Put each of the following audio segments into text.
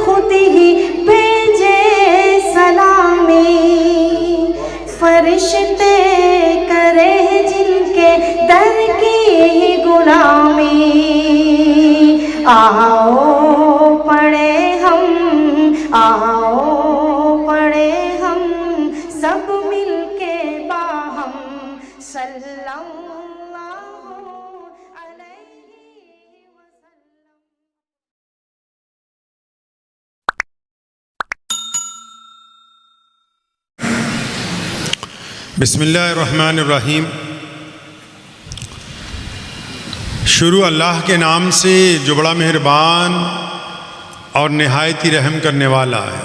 खुद ही भेजे सलामी, फरिश्ते करे जिनके दर की गुलामी। आओ पढ़े हम, आओ पढ़े हम सब मिलके बाहम सल्लल्लाहु अलैहि वसल्लम। बिस्मिल्लाहिर्रहमानिर्रहीम। शुरू अल्लाह के नाम से जो बड़ा मेहरबान और नहायत ही रहम करने वाला है।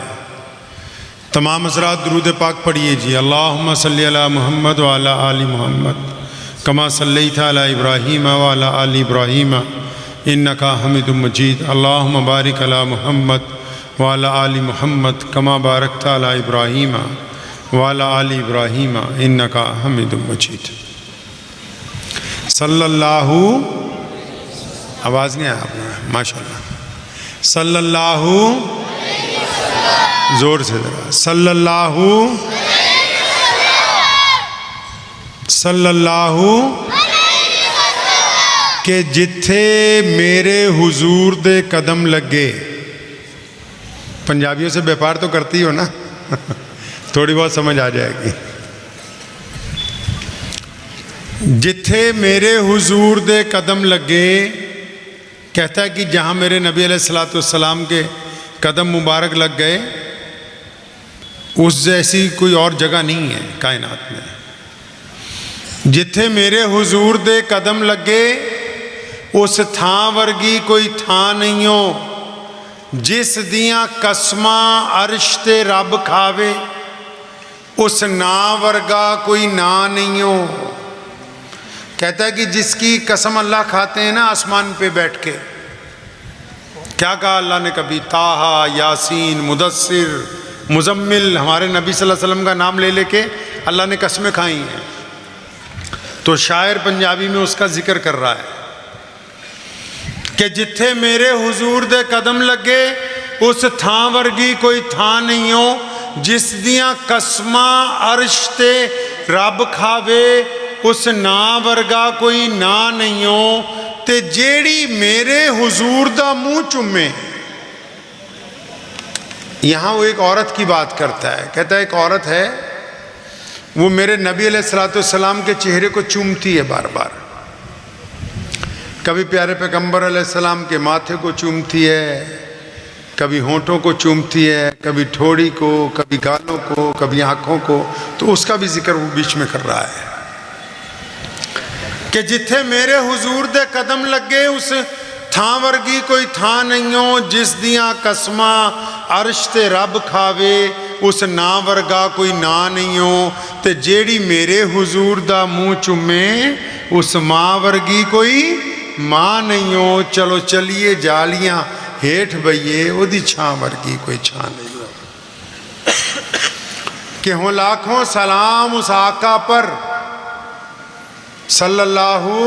तमाम हज़रात दुरूद पाक पढ़िए जी। अल्लाहुम्मा सल्ली अला मुहम्मद व अला आलि मुहम्मद कमा सल्लैता अला इब्राहीम व अला आलि इब्राहीम इन्नका हमीदुम मजीद। अल्लाहुम्मा बारिक अला मुहम्मद व अला आलि मुहम्मद कमा बारकता अला इब्राहीम व अला आलि इब्राहीम इन्नका हमीदुम मजीद। सल्लल्लाहु, आवाज़ नहीं आया आपने, माशाअल्लाह। सल्लल्लाहु, जोर से ज़रा, सल्लल्लाहु सल्लल्लाहु के जिथे मेरे हुजूर दे कदम लगे। पंजाबियों से व्यापार तो करती हो ना थोड़ी बहुत समझ आ जाएगी। जिथे मेरे हुजूर दे कदम लगे, कहता है कि जहाँ मेरे नबी अलैहिस्सलातु वस्सलाम के कदम मुबारक लग गए, उस जैसी कोई और जगह नहीं है कायनात में। जिथे मेरे हुजूर दे कदम लगे, उस थां वर्गी कोई थां नहीं हो, जिस दियां कसमां अर्श ते रब खावे, उस ना वर्गा कोई ना नहीं हो। कहता है कि जिसकी कसम अल्लाह खाते हैं ना आसमान पे बैठ के। क्या कहा अल्लाह ने कभी? ताहा, यासीन, मुदस्सिर, मुजम्मिल, हमारे नबी सल्लल्लाहु अलैहि वसल्लम का नाम ले लेके अल्लाह ने कसमें खाई हैं। तो शायर पंजाबी में उसका जिक्र कर रहा है कि जिथे मेरे हुजूर दे कदम लगे, उस थां वर्गी कोई थां नहीं हो, जिस दियां कसमां अर्श ते रब खावे, उस ना वर्गा कोई ना नहीं हो, ते जेड़ी मेरे हुजूर दा मुंह चुमे। यहां वो एक औरत की बात करता है। कहता है एक औरत है, वो मेरे नबी अलैहिस्सलाम के चेहरे को चूमती है बार बार। कभी प्यारे पैगंबर अलैहिस्सलाम के माथे को चूमती है, कभी होंठों को चूमती है, कभी ठोड़ी को, कभी गालों को, कभी आँखों को। तो उसका भी जिक्र वो बीच में कर रहा है कि जिथे मेरे हुजूर दे कदम लगे, उस थां वर्गी कोई थां नहीं हो, जिस दियां कसमां अर्श ते रब खावे, उस ना वर्गा कोई ना नहीं हो, ते जेड़ी मेरे हुजूर दा मुँह चुमे, उस माँ वर्गी कोई माँ नहीं हो। चलो चलिए जालियां हेठ बइए, ओदी छां वर्गी कोई छां नहीं हो। कि हो लाखों सलाम उस आका पर सल्लल्लाहु,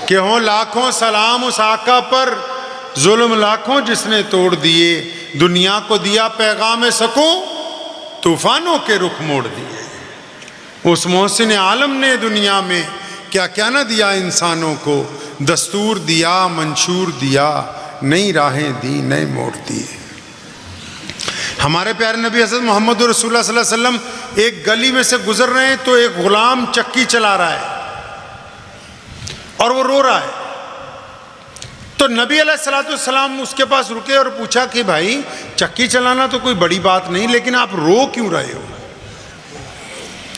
कि हो लाखों सलाम उस आका पर, जुल्म लाखों जिसने तोड़ दिए, दुनिया को दिया पैगाम सको, तूफानों के रुख मोड़ दिए। उस मोहसिन आलम ने दुनिया में क्या क्या न दिया इंसानों को, दस्तूर दिया, मंशूर दिया, नई राहें दी, नए मोड़ दिए। हमारे प्यारे नबी हज़रत मोहम्मद रसूलुल्लाह सल्लल्लाहु अलैहि वसल्लम एक गली में से गुजर रहे हैं, तो एक गुलाम चक्की चला रहा है और वो रो रहा है। तो नबी अलैहिस्सलाम उसके पास रुके और पूछा कि भाई चक्की चलाना तो कोई बड़ी बात नहीं, लेकिन आप रो क्यों रहे हो?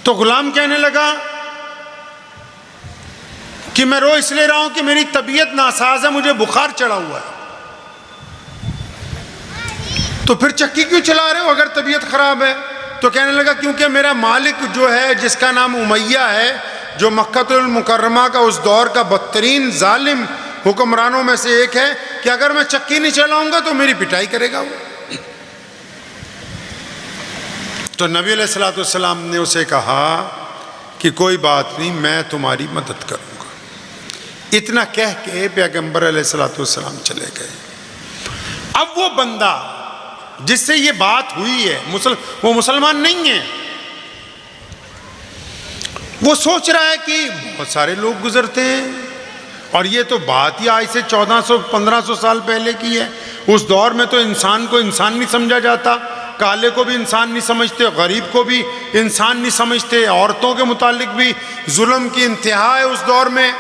तो गुलाम कहने लगा कि मैं रो इसलिए रहा हूं कि मेरी तबीयत नासाज है, मुझे बुखार चढ़ा हुआ है। तो फिर चक्की क्यों चला रहे हो अगर तबीयत खराब है? तो कहने लगा क्योंकि मेरा मालिक जो है, जिसका नाम उमैया है, जो मक्कातुल मुकर्रमा का उस दौर का बदतरीन जालिम हुक्मरानों में से एक है, कि अगर मैं चक्की नहीं चलाऊंगा तो मेरी पिटाई करेगा वो। तो नबी अलैहिस्सलाम ने उसे कहा कि कोई बात नहीं, मैं तुम्हारी मदद करूंगा। इतना कह के पैगंबर अलैहिस्सलाम चले गए। अब वो बंदा जिससे ये बात हुई है वो मुसलमान नहीं है, वो सोच रहा है कि बहुत सारे लोग गुजरते हैं और ये तो बात ही आज से 1400-1500 साल पहले की है। उस दौर में तो इंसान को इंसान नहीं समझा जाता, काले को भी इंसान नहीं समझते, गरीब को भी इंसान नहीं समझते, औरतों के मुतालिक भी जुल्म की इंतहा है उस दौर में।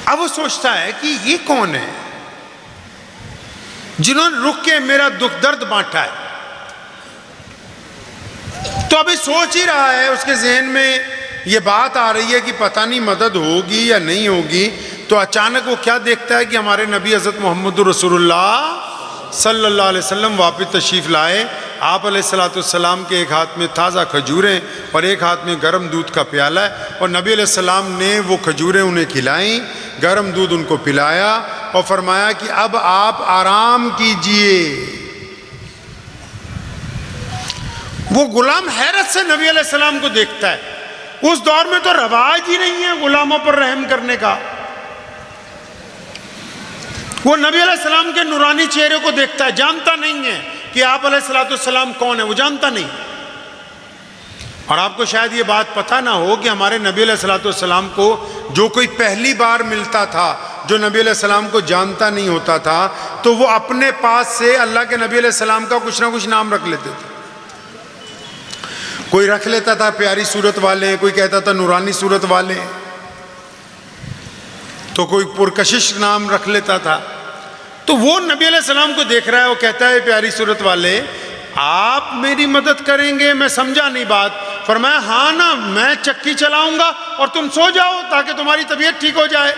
अब वो सोचता है कि ये कौन है जिन्होंने रुक के मेरा दुख दर्द बांटा है। तो अभी सोच ही रहा है, उसके जहन में ये बात आ रही है कि पता नहीं मदद होगी या नहीं होगी। तो अचानक वो क्या देखता है कि हमारे नबी हज़रत मोहम्मद रसूलुल्लाह सल्लल्लाहु अलैहि वसल्लम वापस तशरीफ़ लाए। आप अलैहिस्सलाम के एक हाथ में ताज़ा खजूरें और एक हाथ में गर्म दूध का प्याला है, और नबी अलैहिस्सलाम ने वो खजूरें उन्हें खिलाईं, गर्म दूध उनको पिलाया और फरमाया कि अब आप आराम कीजिए। वो गुलाम हैरत से नबी अलैहिस्सलाम को देखता है। उस दौर में तो रवाज ही नहीं है गुलामों पर रहम करने का। वो नबी अलैहिस्सलाम के नूरानी चेहरे को देखता है, जानता नहीं है कि आप अलैहिस्सलाम कौन है, वो जानता नहीं। और आपको शायद ये बात पता ना हो कि हमारे नबी अलैहिस्सलाम को जो कोई पहली बार मिलता था, जो नबी अलैहिस्सलाम को जानता नहीं होता था, तो वो अपने पास से अल्लाह के नबी अलैहिस्सलाम का कुछ ना कुछ नाम रख लेते थे। कोई रख लेता था प्यारी सूरत वाले, कोई कहता था नूरानी सूरत वाले, तो कोई पुरकशिश नाम रख लेता था। तो वो नबी अलैहिस्सलाम को देख रहा है, वो कहता है प्यारी सूरत वाले आप मेरी मदद करेंगे? मैं समझा नहीं बात। फरमाया हाँ ना, मैं चक्की चलाऊंगा और तुम सो जाओ ताकि तुम्हारी तबीयत ठीक हो जाए।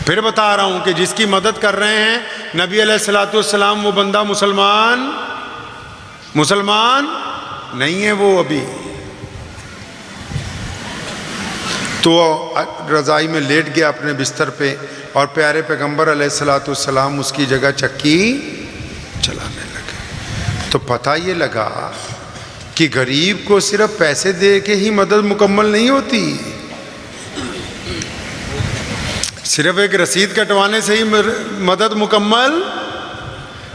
फिर बता रहा हूं कि जिसकी मदद कर रहे हैं नबी अलैहिस्सलाम, वो बंदा मुसलमान नहीं है वो अभी। तो रज़ाई में लेट गया अपने बिस्तर पे और प्यारे पैगंबर अलैहिस्सलाम उसकी जगह चक्की चलाने लगे। तो पता ये लगा कि गरीब को सिर्फ पैसे दे के ही मदद मुकम्मल नहीं होती, सिर्फ एक रसीद कटवाने से ही मदद मुकम्मल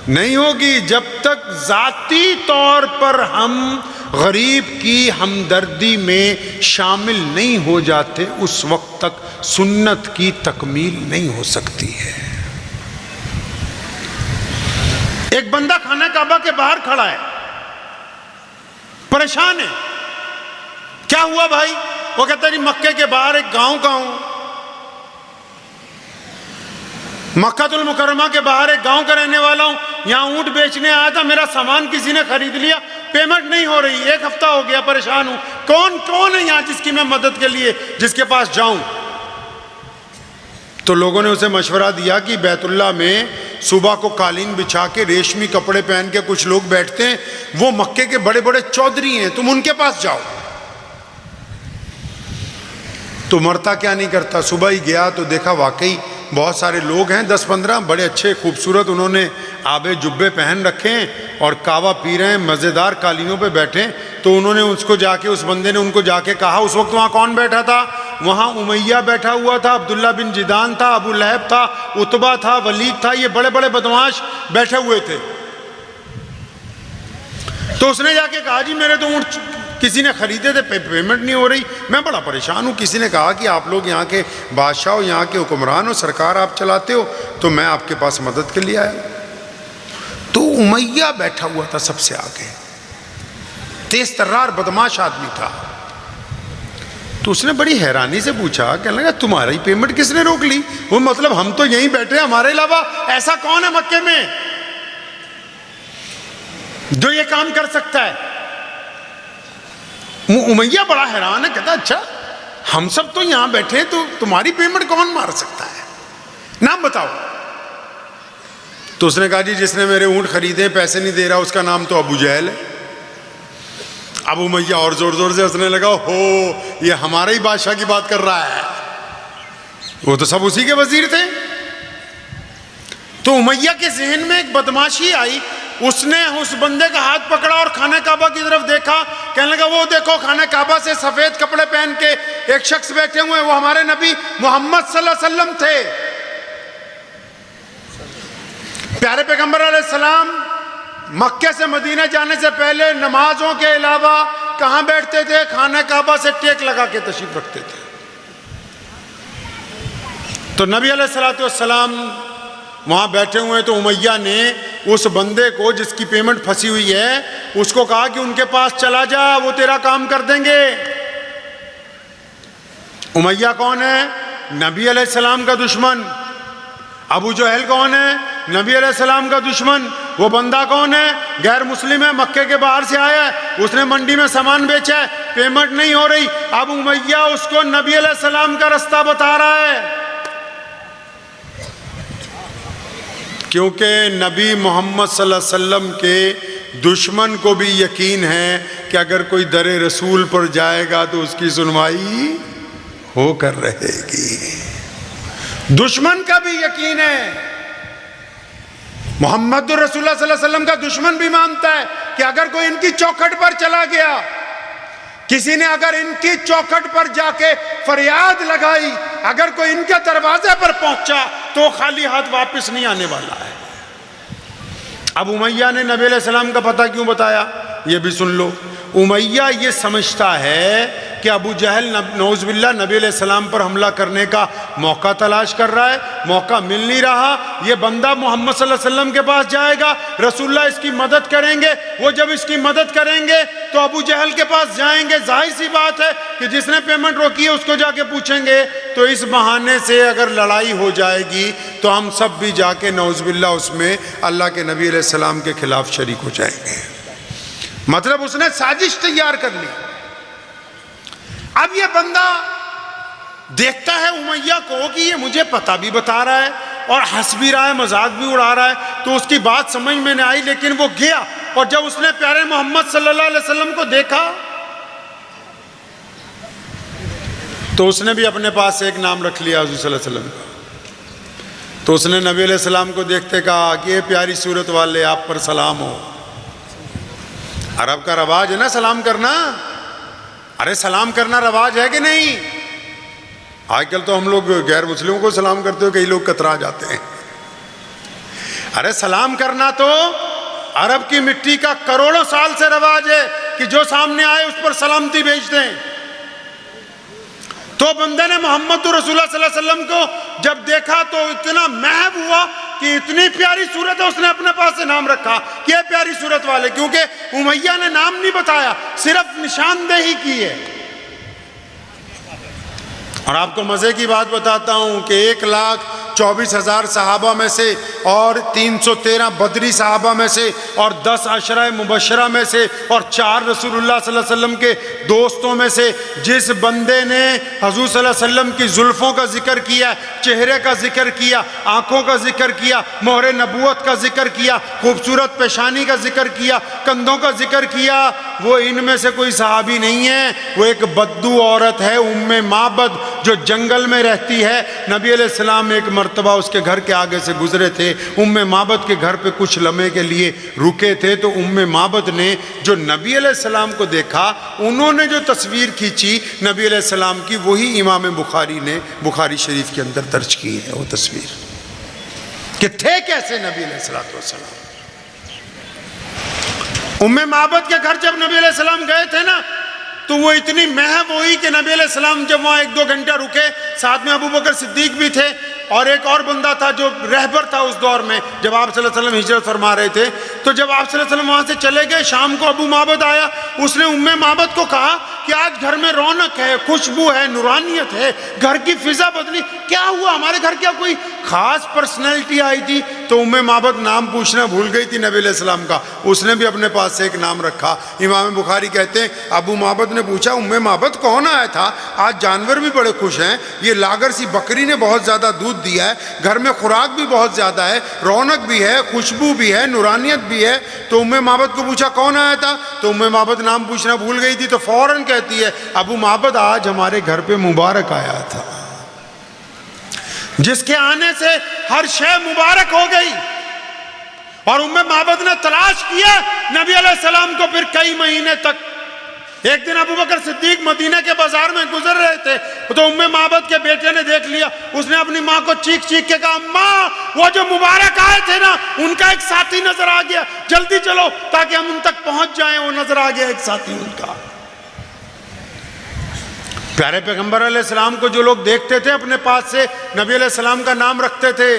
नहीं होगी। जब तक ज़ाती तौर पर हम गरीब की हमदर्दी में शामिल नहीं हो जाते, उस वक्त तक सुन्नत की तकमील नहीं हो सकती है। एक बंदा खाना काबा के बाहर खड़ा है, परेशान है। क्या हुआ भाई? वो कहता है मक्के के बाहर एक गांव का हूं, मक्कातुल मुकर्रमा के बाहर एक गांव का रहने वाला हूं। यहां ऊंट बेचने आया था, मेरा सामान किसी ने खरीद लिया, पेमेंट नहीं हो रही, 1 हफ्ता हो गया, परेशान हूं। कौन है यहां जिसकी मैं मदद के लिए जिसके पास जाऊं? तो लोगों ने उसे मशवरा दिया कि बैतुल्लाह में सुबह को कालीन बिछा के रेशमी कपड़े पहन के कुछ लोग बैठते हैं, वो मक्के के बड़े बड़े चौधरी हैं, तुम उनके पास जाओ। तो मरता क्या नहीं करता, सुबह ही गया तो देखा वाकई बहुत सारे लोग हैं, 10-15 बड़े अच्छे खूबसूरत, उन्होंने आबे जुब्बे पहन रखे हैं और कावा पी रहे हैं, मज़ेदार कालीनों पे बैठे। तो उन्होंने उसको जाके, उस बंदे ने उनको जाके कहा, उस वक्त वहाँ कौन बैठा था? वहाँ उमैया बैठा हुआ था, अब्दुल्ला बिन जिदान था, अबू लहब था, उतबा था, वलीद था, ये बड़े बड़े बदमाश बैठे हुए थे। तो उसने जाके कहा जी मेरे तो ऊँट किसी ने खरीदे थे, पेमेंट नहीं हो रही, मैं बड़ा परेशान हूँ। किसी ने कहा कि आप लोग यहाँ के बादशाह हो, यहाँ के हुक्मरान हो, सरकार आप चलाते हो, तो मैं आपके पास मदद के लिए आया। तो उमैया बैठा हुआ था सबसे आगे, तेज तर्रार बदमाश आदमी था। तो उसने बड़ी हैरानी से पूछा, कहने लगा तुम्हारी पेमेंट किसने रोक ली? वो मतलब हम तो यहीं बैठे, हमारे अलावा ऐसा कौन है मक्के में जो ये काम कर सकता है? उमैया बड़ा हैरान है, कहता अच्छा हम सब तो यहां बैठे हैं, तो तुम्हारी पेमेंट कौन मार सकता है, नाम बताओ। तो उसने कहा जी जिसने मेरे ऊंट खरीदे पैसे नहीं दे रहा, उसका नाम तो अबू जहल है। अब उमैया और जोर जोर से हंसने लगा, हो ये हमारे ही बादशाह की बात कर रहा है, वो तो सब उसी के वजीर थे। तो उमैया के जहन में एक बदमाशी आई उसने उस बंदे का हाथ पकड़ा और खाने काबा की तरफ देखा, कहने लगा वो देखो खाने काबा से सफेद कपड़े पहन के एक शख्स बैठे हुए हैं, वो हमारे नबी मोहम्मद सल्लल्लाहु अलैहि वसल्लम थे। प्यारे पैगंबर अलैहिस्सलाम मक्के से मदीना जाने से पहले नमाजों के अलावा कहां बैठते थे? खाने काबा से टेक लगा के तशरीफ रखते थे। तो नबी अलैहिस्सलाम वहां बैठे हुए तो उमैया ने उस बंदे को जिसकी पेमेंट फंसी हुई है उसको कहा कि उनके पास चला जा, वो तेरा काम कर देंगे। उमैया कौन है? नबी अलैहिस्सलाम का दुश्मन। अबू जहल कौन है? नबी अलैहिस्सलाम का दुश्मन। वो बंदा कौन है? गैर मुस्लिम है, मक्के के बाहर से आया है, उसने मंडी में सामान बेचा है, पेमेंट नहीं हो रही। अब उमैया उसको नबी अलैहिस्सलाम का रास्ता बता रहा है, क्योंकि नबी मोहम्मद सल्लल्लाहु अलैहि वसल्लम के दुश्मन को भी यकीन है कि अगर कोई दरे रसूल पर जाएगा तो उसकी सुनवाई होकर रहेगी। दुश्मन का भी यकीन है। मोहम्मद रसूलुल्लाह सल्लल्लाहु अलैहि वसल्लम का दुश्मन भी मानता है कि अगर कोई इनकी चौखट पर चला गया, किसी ने अगर इनकी चौखट पर जाके फरियाद लगाई, अगर कोई इनके दरवाजे पर पहुंचा तो खाली हाथ वापस नहीं आने वाला है। अब उमैया ने नबी अलैहिस्सलाम का पता क्यों बताया, ये भी सुन लो। उमैया ये समझता है कि अबू जहल नौज़ुबिल्लाह नबी अलैहिस्सलाम पर हमला करने का मौका तलाश कर रहा है, मौका मिल नहीं रहा। ये बंदा मोहम्मद सल्लल्लाहु अलैहि वसल्लम के पास जाएगा, रसूलुल्लाह इसकी मदद करेंगे। वो जब इसकी मदद करेंगे तो अबू जहल के पास जाएंगे। जाहिर सी बात है कि जिसने पेमेंट रोकी है उसको जाके पूछेंगे, तो इस बहाने से अगर लड़ाई हो जाएगी तो हम सब भी जाके नौज़ुबिल्लाह उसमें अल्लाह के नबी अलैहिस्सलाम के खिलाफ शरीक हो जाएंगे। मतलब उसने साजिश तैयार कर ली। अब ये बंदा देखता है उमैया को कि ये मुझे पता भी बता रहा है और हंस भी रहा है, मजाक भी उड़ा रहा है, तो उसकी बात समझ में नहीं आई। लेकिन वो गया और जब उसने प्यारे मोहम्मद सल्लल्लाहु अलैहि वसल्लम को देखा तो उसने भी अपने पास एक नाम रख लिया हुज़ूर सल्लल्लाहु अलैहि वसल्लम का। तो उसने नबी अलैहि सलाम को देखते कहा कि ये प्यारी सूरत वाले आप पर सलाम हो। अरब का रवाज है ना सलाम करना। अरे सलाम करना रवाज है कि नहीं? आजकल तो हम लोग गैर मुस्लिमों को सलाम करते हो, कई लोग कतरा जाते हैं। अरे सलाम करना तो अरब की मिट्टी का करोड़ों साल से रवाज है कि जो सामने आए उस पर सलामती भेज दें। तो बंदे ने मोहम्मद रसूलुल्लाह सल्लल्लाहु अलैहि वसल्लम को जब देखा तो इतना महब हुआ कि इतनी प्यारी सूरत है, उसने अपने पास से नाम रखा कि ये प्यारी सूरत वाले, क्योंकि उमैया ने नाम नहीं बताया, सिर्फ निशानदेही की है। और आपको मजे की बात बताता हूं कि 1,24,000 सहाबा में से और 313 बदरी सहाबा में से और 10 अशरा मुबशरा में से और 4 रसूलुल्लाह सल्लल्लाहु अलैहि वसल्लम के दोस्तों में से जिस बंदे ने हजूर सल्लल्लाहु अलैहि वसल्लम की जुल्फ़ों का जिक्र किया, चेहरे का जिक्र किया, आँखों का जिक्र किया, मोहरे नबूवत का जिक्र किया, खूबसूरत पेशानी का जिक्र किया, कंधों का जिक्र किया, वो इनमें से कोई सहाबी नहीं है। वो एक बद्दू औरत है, उम्मे माबद, जो जंगल में रहती है। नबी अलैहिस्सलाम एक मर्तबा उसके घर के आगे से गुजरे थे, उम्मे माबद के घर पे कुछ लम्हे के लिए रुके थे, तो उम्मे माबद ने जो नबी अलैहिस्सलाम को देखा, उन्होंने जो तस्वीर खींची नबी अलैहिस्सलाम की, वही इमाम बुखारी ने बुखारी शरीफ के अंदर दर्ज की है। वो तस्वीर कि थे कैसे नबी अलैहिस्सलाम। उम्मे माबद के घर जब नबी अलैहिस्सलाम गए थे ना, तो वो इतनी महब हुई कि नबी अलैहिस्सलाम जब वहाँ 1-2 घंटा रुके, साथ में अबू बकर सिद्दीक भी थे और एक और बंदा था जो रहबर था उस दौर में जब आप सल्लल्लाहु अलैहि वसल्लम हिजरत फरमा रहे थे। तो जब आप सल्लल्लाहु अलैहि वसल्लम वहाँ से चले गए, शाम को अबू माबद आया, उसने उम्मे माबद को कहा कि आज घर में रौनक है, खुशबू है, नूरानियत है, घर की फिजा बदली, क्या हुआ? हमारे घर क्या कोई खास पर्सनैलिटी आई थी? तो उम्मे माबद नाम पूछना भूल गई थी नबी अलैहिस्सलाम का, उसने भी अपने पास से एक नाम रखा। इमाम बुखारी कहते हैं अबू माबद ने पूछा उम्मे माबद कौन आया था? आज जानवर भी बड़े खुश हैं, ये लागर सी बकरी ने बहुत ज़्यादा दूध दिया है, घर में खुराक भी बहुत ज़्यादा है, रौनक भी है, खुशबू भी है, नूरानियत भी है। तो उम्मे माबद को पूछा कौन आया था? तो उम्मे माबद नाम पूछना भूल गई थी, तो फौरन कहती है अबू माबद आज हमारे घर पे मुबारक आया था, जिसके आने से हर शय मुबारक हो गई। और उम्मे माबद ने तलाश किया नबी अलैहिस्सलाम को फिर कई महीने तक। एक दिन अबू बकर सिद्दीक मदीने के बाजार में गुजर रहे थे तो उम्मे माबद के बेटे ने देख लिया। उसने अपनी माँ को चीख चीख के कहा, माँ वो जो मुबारक आए थे ना उनका एक साथी नजर आ गया, जल्दी चलो ताकि हम उन तक पहुंच जाएं। वो नजर आ गया एक साथी उनका। प्यारे पैगंबर अलैहिस्सलाम को जो लोग देखते थे अपने पास से नबी अलैहिस्सलाम का नाम रखते थे,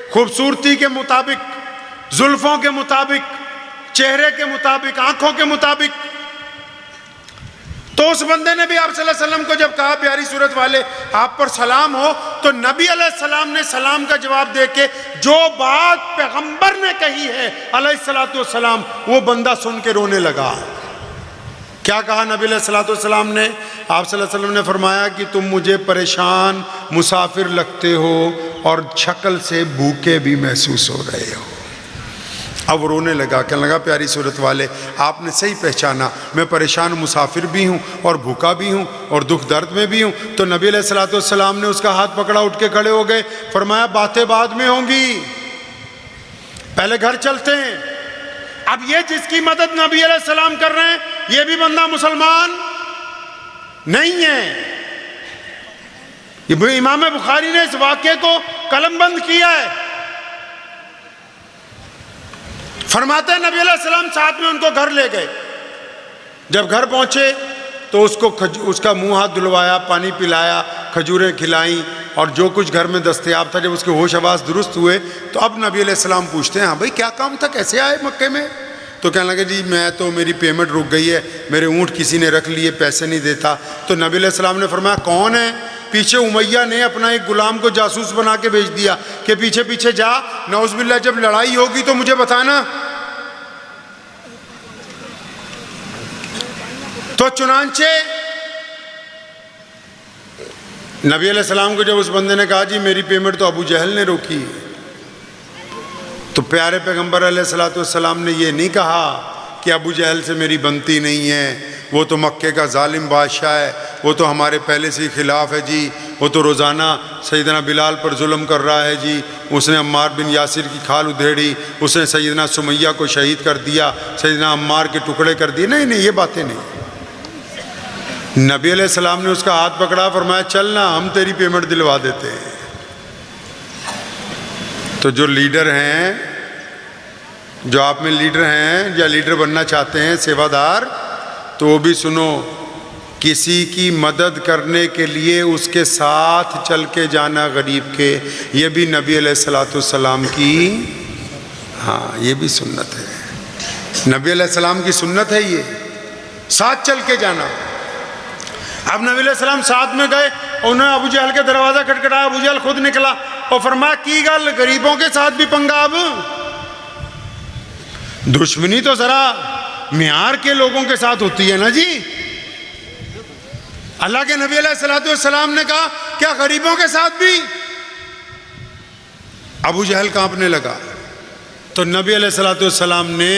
खूबसूरती के मुताबिक, जुल्फों के मुताबिक, चेहरे के मुताबिक, आंखों के मुताबिक। तो उस बंदे ने भी आप सल्लल्लाहु अलैहि वसल्लम को जब कहा, प्यारी सूरत वाले आप पर सलाम हो, तो नबी अलैहिस्सलाम ने सलाम का जवाब देके जो बात पैगंबर ने कही है अलैहिस्सलातु वस्सलाम, वो बंदा सुन के रोने लगा। क्या कहा नबी अलैहिस्सलातु वस्सलाम ने? आप सल्लल्लाहु अलैहि वसल्लम ने फरमाया कि तुम मुझे परेशान मुसाफिर लगते हो और शक्ल से भूखे भी महसूस हो रहे हो। अब रोने लगा, कहने लगा प्यारी सूरत वाले आपने सही पहचाना, मैं परेशान मुसाफिर भी हूँ और भूखा भी हूँ और दुख दर्द में भी हूँ। तो नबी अलैहिस्सलातु वस्सलाम ने उसका हाथ पकड़ा, उठ के खड़े हो गए, फरमाया बातें बाद में होंगी, पहले घर चलते हैं। अब ये जिसकी मदद नबी अलैहिस्सलाम कर रहे हैं ये भी बंदा मुसलमान नहीं है। ये इमाम बुखारी ने इस वाक्य को कलमबंद किया है। फरमाते हैं नबी अलैहिस्सलाम साथ में उनको घर ले गए। जब घर पहुंचे तो उसका मुंह हाथ धुलवाया, पानी पिलाया, खजूरें खिलाई और जो कुछ घर में दस्तयाब था। जब उसके होश आवास दुरुस्त हुए तो अब नबी अलैहिस्सलाम पूछते हैं, हाँ भाई क्या काम था, कैसे आए मक्के में? तो कहने लगे जी मैं तो मेरी पेमेंट रुक गई है, मेरे ऊँट किसी ने रख लिए, पैसे नहीं देता। तो नबी अलैहिस्सलाम ने फरमाया कौन है? पीछे उमैया ने अपना एक गुलाम को जासूस बना के भेज दिया कि पीछे पीछे जा, नौज़ुबिल्लाह जब लड़ाई होगी तो मुझे बताना। तो चुनांचे नबी अलैहिस्सलाम को जब उस बंदे ने कहा जी मेरी पेमेंट तो अबू जहल ने रोकी, तो प्यारे पैगंबर अलैहिस्सलातु वस्सलाम ने ये नहीं कहा कि अबू जहल से मेरी बनती नहीं है, वो तो मक्के का जालिम बादशाह है, वो तो हमारे पहले से ही खिलाफ है जी, वो तो रोज़ाना सैयदना बिलाल पर जुल्म कर रहा है जी, उसने अम्मार बिन यासिर की खाल उधेड़ी, उसने सैयदना सुमैया को शहीद कर दिया, सैयदना अम्मार के टुकड़े कर दिए। नहीं नहीं, ये बातें नहीं। नबी अलैहिस्सलाम ने उसका हाथ पकड़ा, फरमाया चलना हम तेरी पेमेंट दिलवा देते हैं। तो जो लीडर हैं, जो आप में लीडर हैं या लीडर बनना चाहते हैं, सेवादार, तो वो भी सुनो, किसी की मदद करने के लिए उसके साथ चल के जाना गरीब के, ये भी नबी अलैहिस्सलाम की, हाँ ये भी सुन्नत है, नबी अलैहिस्सलाम की सुन्नत है ये, साथ चल के जाना। अब नबी अलैहिस्सलाम साथ में गए और उन्होंने अबू जहल के दरवाज़ा खटखटाया, अबू जहल खुद निकला और फरमाया की गल गरीबों के साथ भी पंगा? अब दुश्मनी तो जरा मियार के लोगों के साथ होती है ना जी। अल्लाह के नबी अलैहिस्सलातु वस्सलाम ने कहा क्या गरीबों के साथ भी? अबू जहल कांपने लगा। तो नबी अलैहिस्सलातु वस्सलाम ने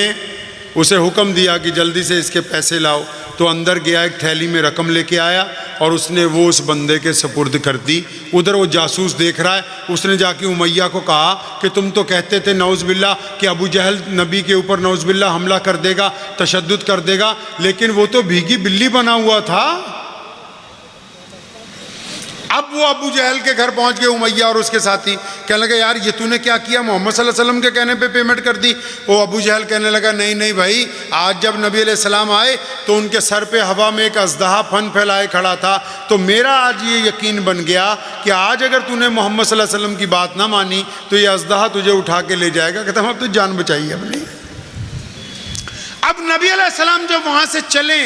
उसे हुक्म दिया कि जल्दी से इसके पैसे लाओ। तो अंदर गया, एक थैली में रकम लेके आया और उसने वो उस बंदे के सुपुर्द कर दी। उधर वो जासूस देख रहा है, उसने जाके उमैया को कहा कि तुम तो कहते थे नौज़ुबिल्लाह कि अबू जहल नबी के ऊपर नौज़ुबिल्लाह हमला कर देगा, तशद्दुद कर देगा, लेकिन वो तो भीगी बिल्ली बना हुआ था। अब वो अबू जहल के घर पहुंच गए, उमैया और उसके साथी। कहने लगे यार ये तूने क्या किया, मोहम्मद सल्लल्लाहु अलैहि वसल्लम के कहने पे पेमेंट कर दी। वो अबू जहल कहने लगा नहीं नहीं भाई, आज जब नबी अलैहिस्सलाम आए तो उनके सर पे हवा में एक अज़दहा फन फैलाए खड़ा था, तो मेरा आज ये यकीन बन गया कि आज अगर तूने मोहम्मद सल्लल्लाहु अलैहि वसल्लम की बात ना मानी तो ये अज़दहा तुझे उठा के ले जाएगा। कहता अब तो जान बचाई अपनी। अब नबी अलैहिस्सलाम जब वहाँ से चले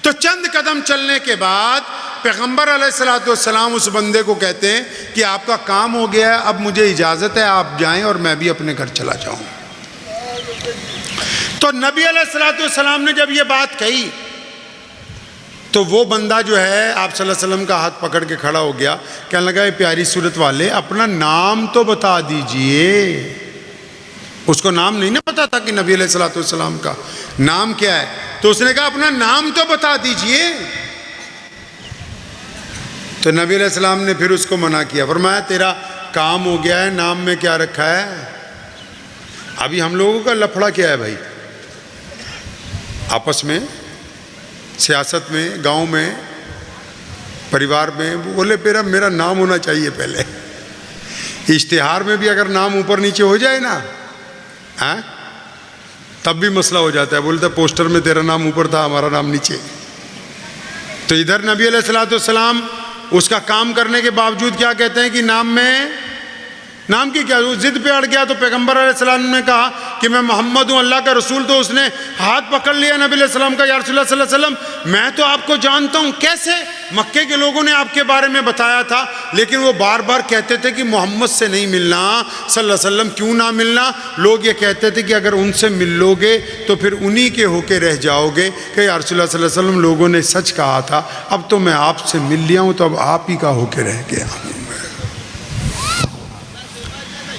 तो चंद कदम चलने के बाद पैगंबर अलैहिस्सलाम उस बंदे को कहते हैं कि आपका काम हो गया है, अब मुझे इजाज़त है आप जाएं और मैं भी अपने घर चला जाऊं। तो नबी अलैहिस्सलाम ने जब ये बात कही तो वो बंदा जो है आप सल्लल्लाहु अलैहि वसल्लम का हाथ पकड़ के खड़ा हो गया। कहने लगा ये प्यारी सूरत वाले अपना नाम तो बता दीजिए। उसको नाम नहीं ना पता था कि नबी अलैहिस्सलाम का नाम क्या है, तो उसने कहा अपना नाम तो बता दीजिए। तो नबी अलैहिस्सलाम ने फिर उसको मना किया, फरमाया तेरा काम हो गया है, नाम में क्या रखा है? अभी हम लोगों का लफड़ा क्या है भाई, आपस में, सियासत में, गांव में, परिवार में, वो बोले मेरा नाम होना चाहिए पहले। इश्तिहार में भी अगर नाम ऊपर नीचे हो जाए ना, हाँ, तब भी मसला हो जाता है। बोलते पोस्टर में तेरा नाम ऊपर था, हमारा नाम नीचे। तो इधर नबी अलैहिस्सलाम उसका काम करने के बावजूद क्या कहते हैं कि नाम की क्या, वो जिद पे अड़ गया। तो पैगंबर अलैहिस्सलाम ने कहा कि मैं मोहम्मद हूँ, अल्लाह का रसूल। तो उसने हाथ पकड़ लिया नबी अलैहिस्सलाम का, या रसूलुल्लाह सल्लल्लाहु अलैहि वसल्लम मैं तो आपको जानता हूँ। कैसे? मक्के के लोगों ने आपके बारे में बताया था, लेकिन वो बार बार कहते थे कि मोहम्मद से नहीं मिलना सल्लल्लाहु अलैहि वसल्लम। क्यों ना मिलना? लोग ये कहते थे कि अगर उनसे मिल लोगे तो फिर उन्हीं के होके रह जाओगे कि या रसूलुल्लाह सल्लल्लाहु अलैहि वसल्लम लोगों ने सच कहा था, अब तो मैं आपसे मिल लिया हूँ, तो अब आप ही का होके रह गया हूँ।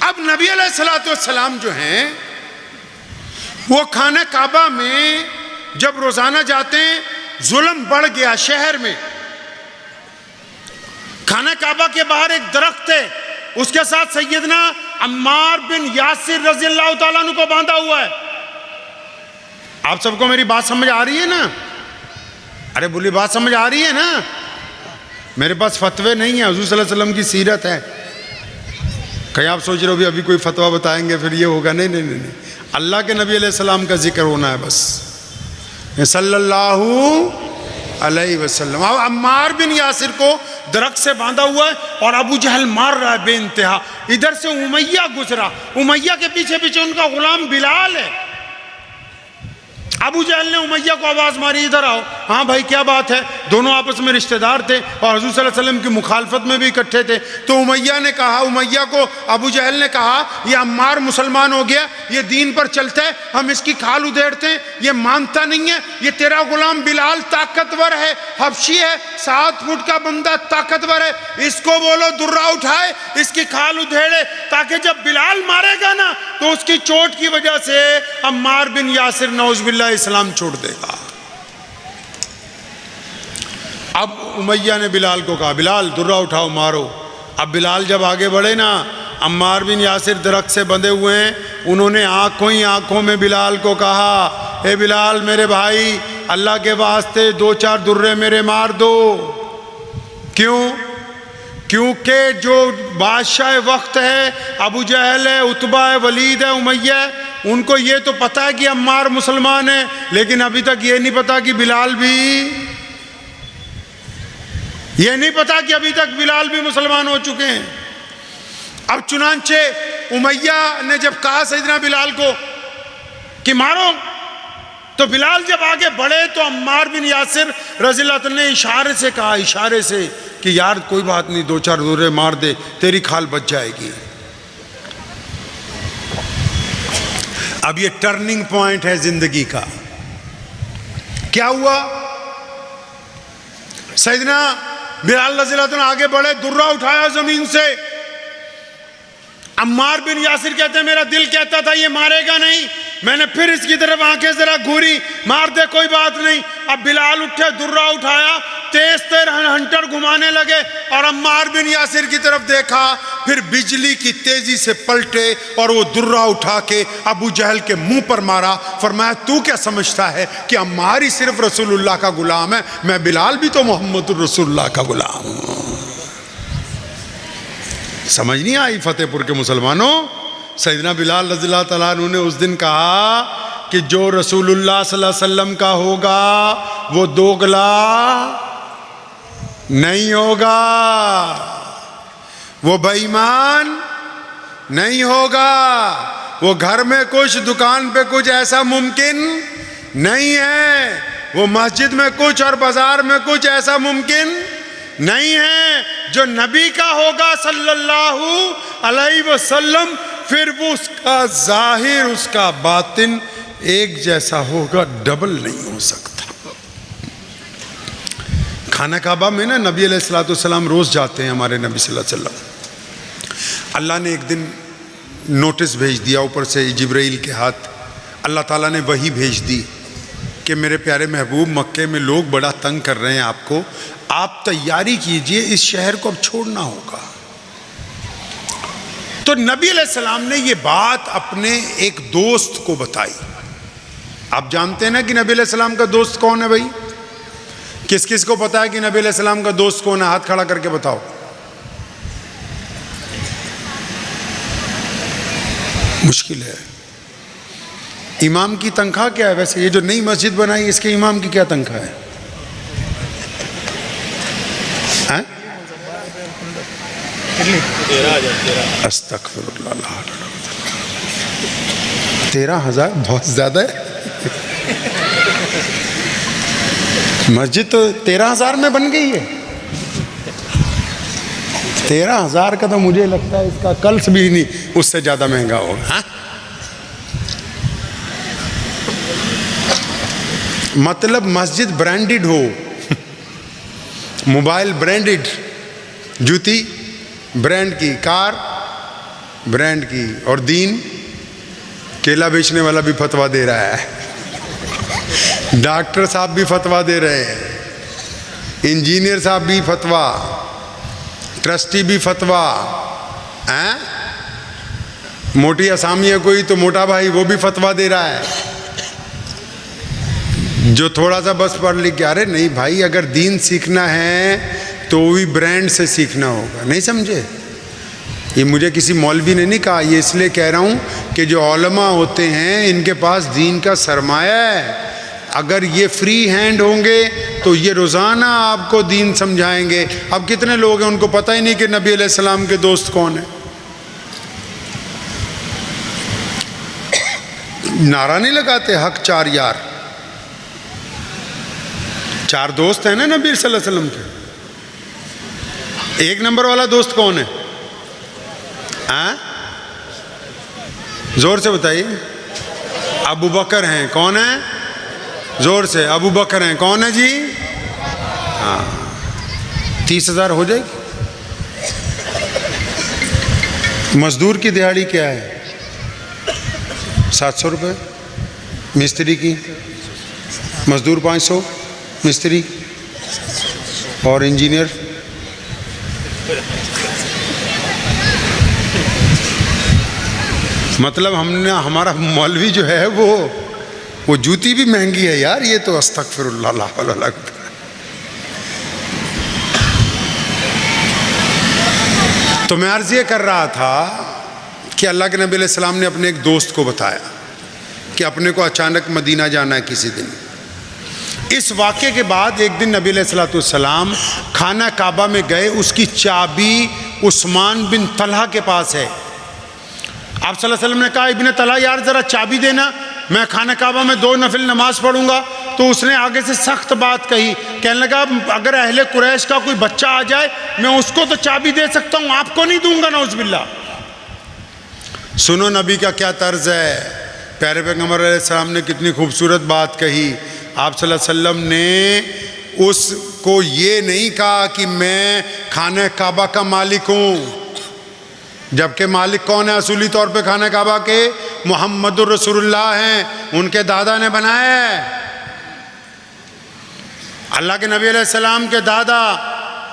अब नबी अलैहिस्सलाम जो हैं वो खाना काबा में जब रोजाना जाते हैं, जुल्म बढ़ गया शहर में। खाना काबा के बाहर एक दरख्त है, उसके साथ सैयदना अम्मार बिन यासिर रज़ियल्लाहु ताला अन्हु को बांधा हुआ है। आप सबको मेरी बात समझ आ रही है ना? अरे बोली बात समझ आ रही है ना? मेरे पास फतवे नहीं है, हुजूर सल्लल्लाहु अलैहि वसल्लम की सीरत है। कहीं आप सोच रहे हो भी अभी कोई फतवा बताएंगे फिर ये होगा, नहीं नहीं नहीं, नहीं। अल्लाह के नबी अलैहिस्सलाम का जिक्र होना है बस, सल्लल्लाहु अलैहि वसल्लम। अब अम्मार बिन यासिर को दरख्त से बांधा हुआ है और अबू जहल मार रहा है बेइंतहा। इधर से उमैया गुजरा, उमैया के पीछे पीछे उनका गुलाम बिलाल है। अबू जहल ने उमैया को आवाज़ मारी, इधर आओ। हाँ भाई क्या बात है? दोनों आपस में रिश्तेदार थे और हुजूर सल्लल्लाहु अलैहि वसल्लम की मुखालफत में भी इकट्ठे थे। तो उमैया को अबू जहल ने कहा, ये अम्मार मुसलमान हो गया, ये दीन पर चलता है, हम इसकी खाल उधेड़ते हैं, ये मानता नहीं है। ये तेरा गुलाम बिलाल ताकतवर है, हबशी है, 7 फुट का बंदा ताकतवर है, इसको बोलो दुर्रा उठाए, इसकी खाल उधेड़े, ताकि जब बिलाल मारेगा ना तो उसकी चोट की वजह से अम्मार बिन यासिर नौज़ुबिल्लाह इस्लाम छोड़ देगा। अब उमैया ने बिलाल को कहा, बिलाल दुर्रा उठाओ, मारो। अब बिलाल जब आगे बढ़े ना, अम्मार बिन यासिर दरख्त से बंधे हुए हैं, उन्होंने आंखों ही आंखों में बिलाल को कहा, ए बिलाल मेरे भाई, अल्लाह के वास्ते 2-4 दुर्रे मेरे मार दो। क्यों? क्योंकि जो बादशाह वक्त है, अबू जहल है, उतबा है, वलीद है, उमैया है, उनको ये तो पता है कि अम्मार मुसलमान है, लेकिन अभी तक ये नहीं पता कि बिलाल भी, ये नहीं पता कि अभी तक बिलाल भी मुसलमान हो चुके हैं। अब चुनांचे उमैया ने जब कहा सैयदना बिलाल को कि मारो, तो बिलाल जब आगे बढ़े तो अम्मार बिन यासिर रज़ियल्लाहु अन्हु ने इशारे से कहा, इशारे से कि यार कोई बात नहीं, 2-4 दुर्रे मार दे, तेरी खाल बच जाएगी। अब ये टर्निंग पॉइंट है जिंदगी का। क्या हुआ? सैयदना बिलाल रज़ियल्लाहु अन्हु आगे बढ़े, दुर्रा उठाया जमीन से। अम्मार बिन यासिर कहते हैं, मेरा दिल कहता था ये मारेगा नहीं, मैंने फिर इसकी तरफ आंखें जरा घूरी, मार दे कोई बात नहीं। अब बिलाल उठे, दुर्रा उठाया, तेज तेज हंटर घुमाने लगे और अम्मार बिन यासिर की तरफ देखा, फिर बिजली की तेजी से पलटे और वो दुर्रा उठा के अबू जहल के मुंह पर मारा। फरमाया, तू क्या समझता है कि अम्मार ही सिर्फ रसूलुल्लाह का गुलाम है? मैं बिलाल भी तो मोहम्मद रसूलुल्लाह का गुलाम हूं। समझ नहीं आई फतेहपुर के मुसलमानों? सैयदना बिलाल रज़ियल्लाहु ताला अन्हु ने उस दिन कहा कि जो रसूलुल्लाह सल्लल्लाहु अलैहि वसल्लम का होगा वो दोगला नहीं होगा, वो बेईमान नहीं होगा, वो घर में कुछ, दुकान पे कुछ ऐसा मुमकिन नहीं है, वो मस्जिद में कुछ और बाजार में कुछ ऐसा मुमकिन नहीं है। जो नबी का होगा सल्लल्लाहु अलैहि वसल्लम, फिर वो उसका जाहिर, उसका बातिन एक जैसा होगा, डबल नहीं हो सकता। खाना काबा में ना नबी अलैहिस्सलाम रोज जाते हैं, हमारे नबी सल्लल्लाहु अलैहि वसल्लम। अल्लाह ने एक दिन नोटिस भेज दिया ऊपर से जिब्राइल के हाथ, अल्लाह ताला ने वही भेज दी कि मेरे प्यारे महबूब, मक्के में लोग बड़ा तंग कर रहे हैं आपको, आप तैयारी कीजिए, इस शहर को अब छोड़ना होगा। तो नबी अलैहिस्सलाम ने ये बात अपने एक दोस्त को बताई। आप जानते हैं ना कि नबी अलैहिस्सलाम का दोस्त कौन है भाई? किस किस को पता है कि नबी अलैहिस्सलाम का दोस्त कौन है? हाथ खड़ा करके बताओ। मुश्किल है। इमाम की तनख्वाह क्या है वैसे? ये जो नई मस्जिद बनाई इसके इमाम की क्या तनख्वाह है? अस्तगफिरुल्लाह। 13,000 बहुत ज्यादा है। मस्जिद तो 13,000 में बन गई है। 13,000 का तो मुझे लगता है इसका कल्स भी नहीं उससे ज्यादा महंगा होगा। मतलब मस्जिद ब्रांडेड हो, मोबाइल ब्रांडेड, जूती ब्रांड की, कार ब्रांड की, और दीन, केला बेचने वाला भी फतवा दे रहा है, डॉक्टर साहब भी फतवा दे रहे हैं, इंजीनियर साहब भी फतवा, ट्रस्टी भी फतवा हैं, मोटी असामी है कोई तो मोटा भाई वो भी फतवा दे रहा है। जो थोड़ा सा बस पढ़ लिख के, अरे नहीं भाई, अगर दीन सीखना है तो भी ब्रांड से सीखना होगा। नहीं समझे? ये मुझे किसी मौलवी ने नहीं कहा, ये इसलिए कह रहा हूँ कि जो उलमा होते हैं इनके पास दीन का सरमाया है। अगर ये फ्री हैंड होंगे तो ये रोज़ाना आपको दीन समझाएंगे। अब कितने लोग हैं उनको पता ही नहीं कि नबी अलैहिस्सलाम के दोस्त कौन है। नारा नहीं लगाते हक 4 यार, 4 दोस्त हैं ना नबी सल्लल्लाहु अलैहि वसल्लम के। एक नंबर वाला दोस्त कौन है? जोर से बताइए। अबू बकर हैं। कौन है? जोर से। अबू बकर हैं। कौन है जी? हाँ, 30,000 हो जाएगी। मजदूर की दिहाड़ी क्या है? 700 रुपये। मिस्त्री की मजदूर 500, मिस्त्री और इंजीनियर। मतलब हमने, हमारा मौलवी जो है वो जूती भी महंगी है यार। ये तो अस्तगफिरुल्लाह ला हौला वला कुव्वता। तो मैं अर्ज़ ये कर रहा था कि अल्लाह के नबी अलैहिस्सलाम ने अपने एक दोस्त को बताया कि अपने को अचानक मदीना जाना है किसी दिन। इस वाक़े के बाद एक दिन नबी अलैहिस्सलाम खाना काबा में गए। उसकी चाबी उस्मान बिन तलहा के पास है। आप सल्लल्लाहु अलैहि वसल्लम ने कहा, इब्ने तलहा यार ज़रा चाबी देना, मैं खाना काबा में 2 नफिल नमाज पढ़ूंगा। तो उसने आगे से सख्त बात कही, कहने लगा अगर अहले कुरैश का कोई बच्चा आ जाए मैं उसको तो चाबी दे सकता हूँ, आपको नहीं दूंगा नौज़ुबिल्लाह। सुनो नबी का क्या तर्ज है। प्यारे पैगंबर अलैहिस्सलाम ने कितनी खूबसूरत बात कही। आप सल्लल्लाहु अलैहि वसल्लम ने उसको ये नहीं कहा कि मैं खाना काबा का मालिक हूँ, जबकि मालिक कौन है असूली तौर पे खाना काबा के? मुहम्मदुर रसूलुल्लाह हैं, उनके दादा ने बनाया है। अल्लाह के नबी अलैहिस्सलाम के दादा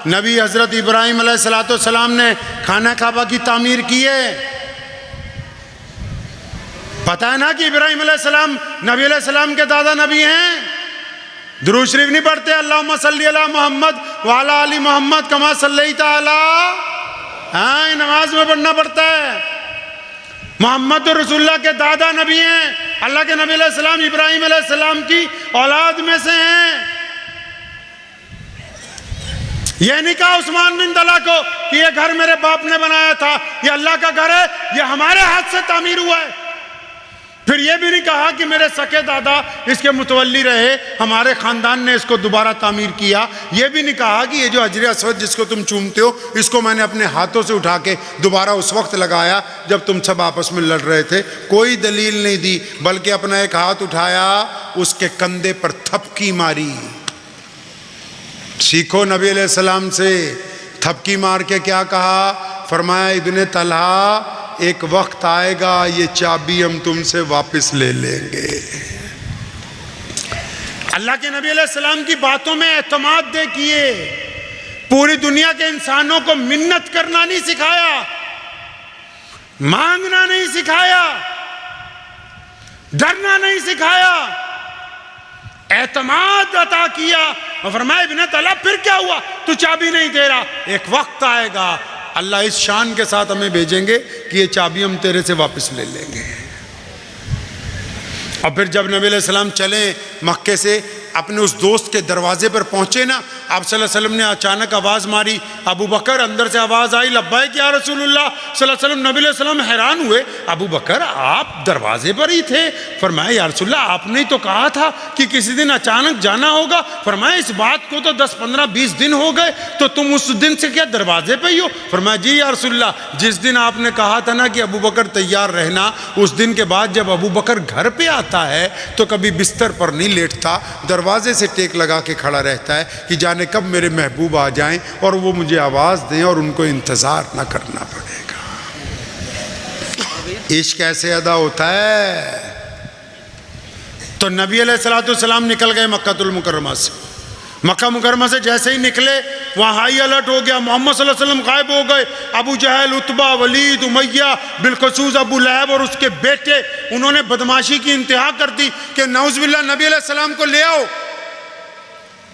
नबी हज़रत इब्राहीम अलैहिस्सलाम ने खाना काबा की तामीर की है। पता है ना कि इब्राहीम अलैहिस्सलाम नबी अलैहिस्सलाम के दादा नबी हैं। दुरूद शरीफ नहीं पढ़ते? अल्लाहुम्मा सल्ली अला मोहम्मद व अला आलि मोहम्मद कमा सल्लैता अला। हाँ, नमाज में पढ़ना पड़ता है। मोहम्मद रसूलुल्लाह के दादा नबी हैं। अल्लाह के नबी अलैहिस्सलाम इब्राहीम अलैहिस्सलाम की औलाद में से हैं। यह नहीं कहा उस्मान बिन तलहा को कि यह घर मेरे बाप ने बनाया था, यह अल्लाह का घर है, यह हमारे हाथ से तामीर हुआ है। फिर यह भी नहीं कहा कि मेरे सके दादा इसके मुतवल्ली रहे, हमारे ख़ानदान ने इसको दोबारा तामीर किया। यह भी नहीं कहा कि ये जो हजर अस्वद जिसको तुम चूमते हो इसको मैंने अपने हाथों से उठा के दोबारा उस वक्त लगाया जब तुम सब आपस में लड़ रहे थे। कोई दलील नहीं दी, बल्कि अपना एक हाथ उठाया, उसके कंधे पर थपकी मारी। सीखो नबी अलैहिस्सलाम से। थपकी मार के क्या कहा? फरमाया इब्ने तलहा एक वक्त आएगा ये चाबी हम तुमसे वापस ले लेंगे। अल्लाह के नबी अलैहिस्सलाम की बातों में एतमाद देखिए। पूरी दुनिया के इंसानों को मिन्नत करना नहीं सिखाया, मांगना नहीं सिखाया, डरना नहीं सिखाया, एतमाद अता किया और फरमाया बिना तला फिर क्या हुआ, तू चाबी नहीं दे रहा, एक वक्त आएगा अल्लाह इस शान के साथ हमें भेजेंगे कि ये चाबी हम तेरे से वापस ले लेंगे। और फिर जब नबी अलैहि सलाम चले मक्के से, अपने उस दोस्त के दरवाजे पर पहुंचे ना, आप सल्लल्लाहु अलैहि वसल्लम ने अचानक आवाज़ मारी, अबू बकर, अंदर से आवाज़ आई, लब्बैक या रसूलुल्लाह सल्लल्लाहु अलैहि वसल्लम। नबी अलैहि सलाम हैरान हुए, अबू बकर आप दरवाजे पर ही थे? फरमाया या रसूलुल्लाह आपने ही तो कहा था कि किसी दिन अचानक जाना होगा। फरमाया इस बात को तो 10, 15, 20 दिन हो गए, तो तुम उस दिन से क्या दरवाजे पर ही हो? फरमाया जी या रसूलुल्लाह, जिस दिन आपने कहा था ना कि अबू बकर तैयार रहना, उस दिन के बाद जब अबू बकर घर पर आता है तो कभी बिस्तर पर नहीं लेटता, दरवाजे से टेक लगा के खड़ा रहता है कि जाने कब मेरे महबूब आ जाएं और वो मुझे आवाज़ दें और उनको इंतज़ार ना करना पड़ेगा। इश्क कैसे अदा होता है? तो नबी अलैहिस्सलाम निकल गए मक्कातुल मुकर्रमा से। मक्का मुकर्रमा से जैसे ही निकले वहाँ हाई अलर्ट हो गया, मोहम्मद सल्लल्लाहु अलैहि वसल्लम गायब हो गए। अबू जहल, उतबा, वलीद, उमैया, बिलखसूस अबू लहब और उसके बेटे, उन्होंने बदमाशी की इंतहा कर दी कि नऊज़ुबिल्लाह नबी अलैहि सलाम को ले आओ।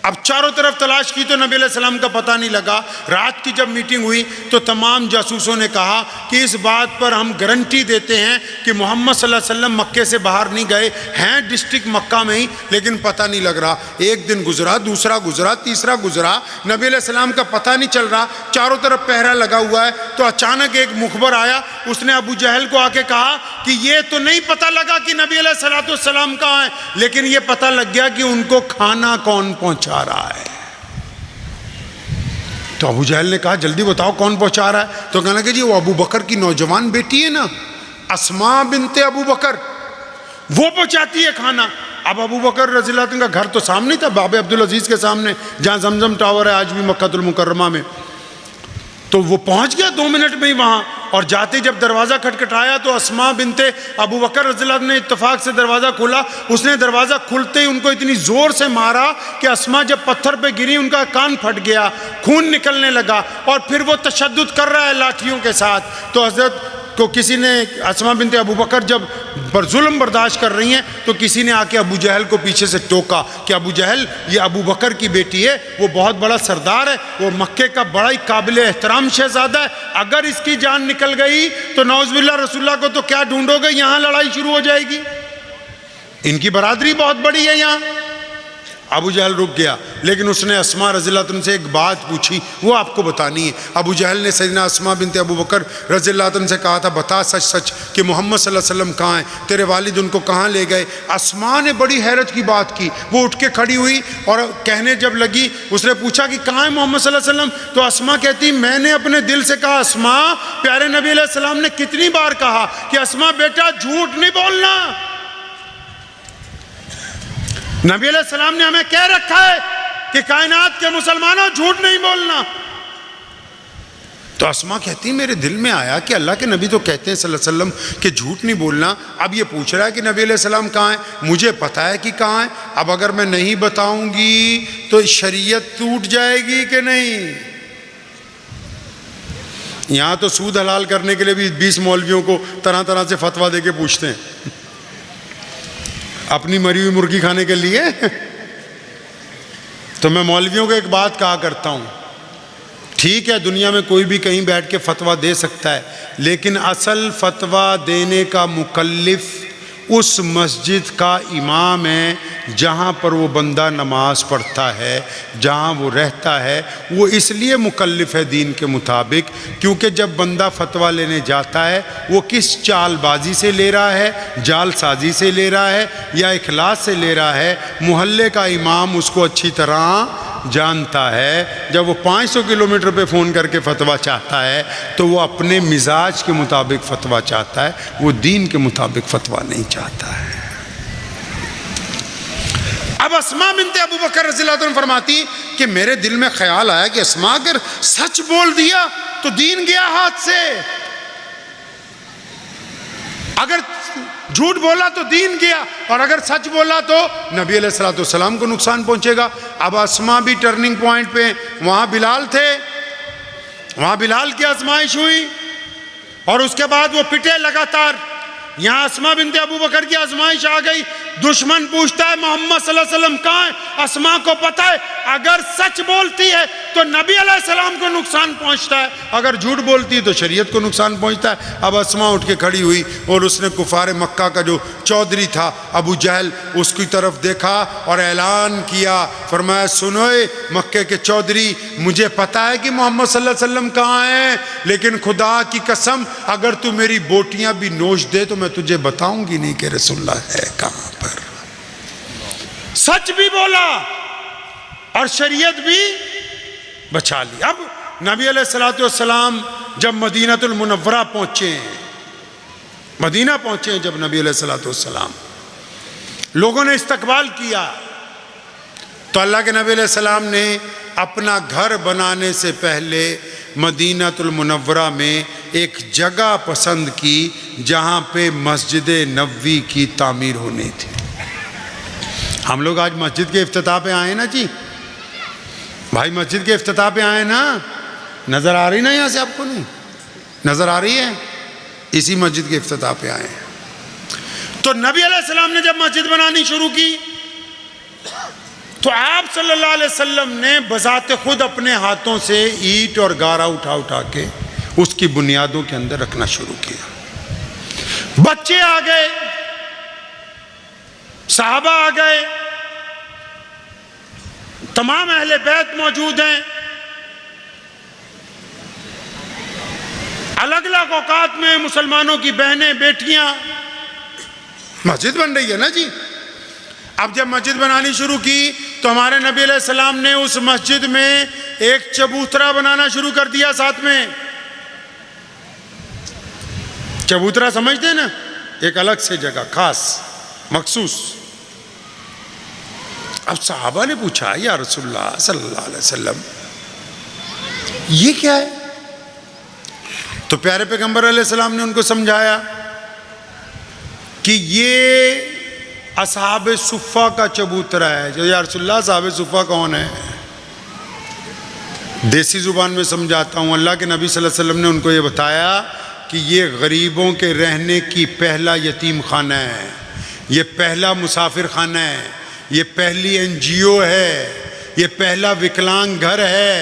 अब चारों तरफ तलाश की तो नबी अलैहि सलाम का पता नहीं लगा। रात की जब मीटिंग हुई तो तमाम जासूसों ने कहा कि इस बात पर हम गारंटी देते हैं कि मोहम्मद सल्लल्लाहु अलैहि वसल्लम मक्के से बाहर नहीं गए हैं, डिस्ट्रिक्ट मक्का में ही, लेकिन पता नहीं लग रहा। एक दिन गुजरा, दूसरा गुजरा, तीसरा गुजरा, नबी अलैहि सलाम का पता नहीं चल रहा, चारों तरफ पहरा लगा हुआ है। तो अचानक एक मुखबर आया, उसने अबू जहल को आके कहा कि ये तो नहीं पता लगा कि नबी अलैहि सलाम कहाँ हैं, लेकिन ये पता लग गया कि उनको खाना कौन पहुँचा रहा है। तो अबू जहल ने कहा जल्दी बताओ कौन पहुंचा रहा है? तो कहना कि जी वो अबू बकर की नौजवान बेटी है ना, अस्मा बिनते अबू बकर, वो पहुंचाती है खाना। अब अबू बकर रज़ियल्लाहु अन्हु का घर तो सामने था, बाबे अब्दुल अजीज के सामने, जहां जमजम टावर है आज भी मक्कातुल मुकर्रमा में। तो वो पहुंच गया 2 मिनट में ही वहां, और जाते जब दरवाज़ा खटखटाया तो अस्मा बिनते अबू बकर रज़ियल्लाहु अन्हु ने इत्तेफाक से दरवाज़ा खोला। उसने दरवाज़ा खुलते ही उनको इतनी ज़ोर से मारा कि अस्मा जब पत्थर पे गिरी उनका कान फट गया, खून निकलने लगा, और फिर वो तशद्दुद कर रहा है लाठियों के साथ। तो हज़रत को किसी ने, अस्मा बिनते अबू बकर जब जुल्म बर्दाश्त कर रही हैं, तो किसी ने आके अबू जहल को पीछे से टोका कि अबू जहल, ये अबू बकर की बेटी है, वो बहुत बड़ा सरदार है, वो मक्के का बड़ा ही काबिल एहतराम शहजादा है, अगर इसकी जान निकल गई तो नौज़ुबिल्लाह रसूलुल्लाह को तो क्या ढूंढोगे, यहाँ लड़ाई शुरू हो जाएगी, इनकी बरादरी बहुत बड़ी है यहाँ। अबू जहल रुक गया, लेकिन उसने अस्मा रज़ियल्लाहु अन्हा से एक बात पूछी, वो आपको बतानी है। अबू जहल ने सैयदना अस्मा बिनते अबू बकर रज़ियल्लाहु अन्हा से कहा था, बता सच सच कि मोहम्मद सल्लल्लाहु अलैहि वसल्लम कहाँ हैं, तेरे वालिद उनको कहाँ ले गए? अस्मा ने बड़ी हैरत की बात की, वो उठ के खड़ी हुई और कहने जब लगी, उसने पूछा कि कहाँ है मोहम्मद सल्लल्लाहु अलैहि वसल्लम? तो अस्मा कहती, मैंने अपने दिल से कहा, अस्मा प्यारे नबी अलैहि सलाम ने कितनी बार कहा कि अस्मा बेटा झूठ नहीं बोलना, नबी अलैहिस्सलाम ने हमें कह रखा है कि कायनात के मुसलमानों झूठ नहीं बोलना। तो अस्मा कहती मेरे दिल में आया कि अल्लाह के नबी तो कहते हैं सल्लल्लाहु अलैहि वसल्लम कि झूठ नहीं बोलना। अब ये पूछ रहा है कि नबी अलैहिस्सलाम कहाँ है, मुझे पता है कि कहाँ है, अब अगर मैं नहीं बताऊंगी तो शरीयत टूट जाएगी कि नहीं। यहाँ तो सूद हलाल करने के लिए भी 20 मौलवियों को तरह तरह से फतवा दे के पूछते हैं अपनी मरी हुई मुर्गी खाने के लिए। तो मैं मौलवियों को एक बात कहा करता हूँ, ठीक है दुनिया में कोई भी कहीं बैठ के फतवा दे सकता है, लेकिन असल फतवा देने का मुकल्लिफ उस मस्जिद का इमाम है जहाँ पर वो बंदा नमाज पढ़ता है, जहाँ वो रहता है। वो इसलिए मुकल्लिफ है दीन के मुताबिक क्योंकि जब बंदा फतवा लेने जाता है वो किस चालबाजी से ले रहा है, जालसाजी से ले रहा है या इखलास से ले रहा है, मोहल्ले का इमाम उसको अच्छी तरह जानता है। जब वो 500 किलोमीटर पे फ़ोन करके फतवा चाहता है तो वो अपने मिजाज के मुताबिक फतवा चाहता है, वो दीन के मुताबिक फतवा नहीं चाहता है। अब अस्मा बिनते अबू बकर रज़ियल्लाहु अन्हा फरमाती कि मेरे दिल में ख्याल आया कि अस्मा अगर सच बोल दिया तो दीन गया हाथ से, अगर झूठ बोला तो दीन गया, और अगर सच बोला तो नबी अलैहिस्सलाम को नुकसान पहुंचेगा। अब अस्मा भी टर्निंग पॉइंट पे, वहाँ बिलाल थे, वहाँ बिलाल की आजमाइश हुई, और उसके बाद वो पिटे लगातार। यहाँ अस्मा बिनते अबू बकर की आजमाइश आ गई। दुश्मन पूछता है मोहम्मद सल्लल्लाहु अलैहि वसल्लम कहाँ है? अस्मा को पता है अगर सच बोलती है तो नबी अलैहिस्सलाम को नुकसान पहुंचता है, अगर झूठ बोलती है तो शरीयत को नुकसान पहुंचता है। अब अस्मा उठ के खड़ी हुई और उसने कुफार मक्का का जो चौधरी था अबू जहल, उसकी तरफ देखा और ऐलान किया, फरमाया सुनो मक्के के चौधरी, मुझे पता है कि मोहम्मद सल्लल्लाहु अलैहि वसल्लम कहाँ हैं, लेकिन खुदा की कसम अगर तू मेरी बोटियां भी नोच दे तो मैं तुझे बताऊंगी नहीं कि रसूलुल्लाह है कहां पर। सच भी बोला और शरीयत भी बचा ली। अब नबी अलैहिस्सलातु वस्सलाम जब मदीनातुल मुनव्वरा पहुंचे, मदीना पहुंचे, जब नबी अलैहिस्सलातु वस्सलाम, लोगों ने इस्तकबाल किया तो अल्लाह के नबी अलैहिस्सलाम ने अपना घर बनाने से पहले मदीनातुल मुनव्वरा में एक जगह पसंद की जहाँ पे मस्जिद नबवी की तामीर होनी थी। हम लोग आज मस्जिद के इफ्तिताह पे आए ना जी भाई, मस्जिद के इफ्तिताह पे आए ना, नज़र आ रही ना यहाँ से आपको? नहीं नज़र आ रही है? इसी मस्जिद के इफ्तिताह पे आए। तो नबी अलैहिस्सलाम ने जब मस्जिद बनानी शुरू की तो आप सल्लल्लाहु अलैहि वसल्लम ने बजाते खुद अपने हाथों से ईंट और गारा उठा उठा के उसकी बुनियादों के अंदर रखना शुरू किया। बच्चे आ गए, सहाबा आ गए, तमाम अहले बैत मौजूद हैं, अलग अलग औकात में मुसलमानों की बहनें बेटियां, मस्जिद बन रही है ना जी। अब जब मस्जिद बनानी शुरू की तो हमारे नबी अलैहिस्सलाम ने उस मस्जिद में एक चबूतरा बनाना शुरू कर दिया। साथ में चबूतरा समझते हैं ना, एक अलग से जगह खास मखसूस। अब सहाबा ने पूछा या रसूलुल्लाह सल्लल्लाहु अलैहि वसल्लम ये क्या है? तो प्यारे पैगंबर अलैहिस्सलाम ने उनको समझाया कि ये असहाबे सुफ़ा का चबूतरा है। जो या रसूलुल्लाह असहाबे सुफ़ा कौन है? देसी ज़ुबान में समझाता हूँ। अल्लाह के नबी सल्लल्लाहु अलैहि वसल्लम ने उनको ये बताया कि ये गरीबों के रहने की पहला यतीम खाना है, ये पहला मुसाफिर खाना है, ये पहली NGO है, ये पहला विकलांग घर है,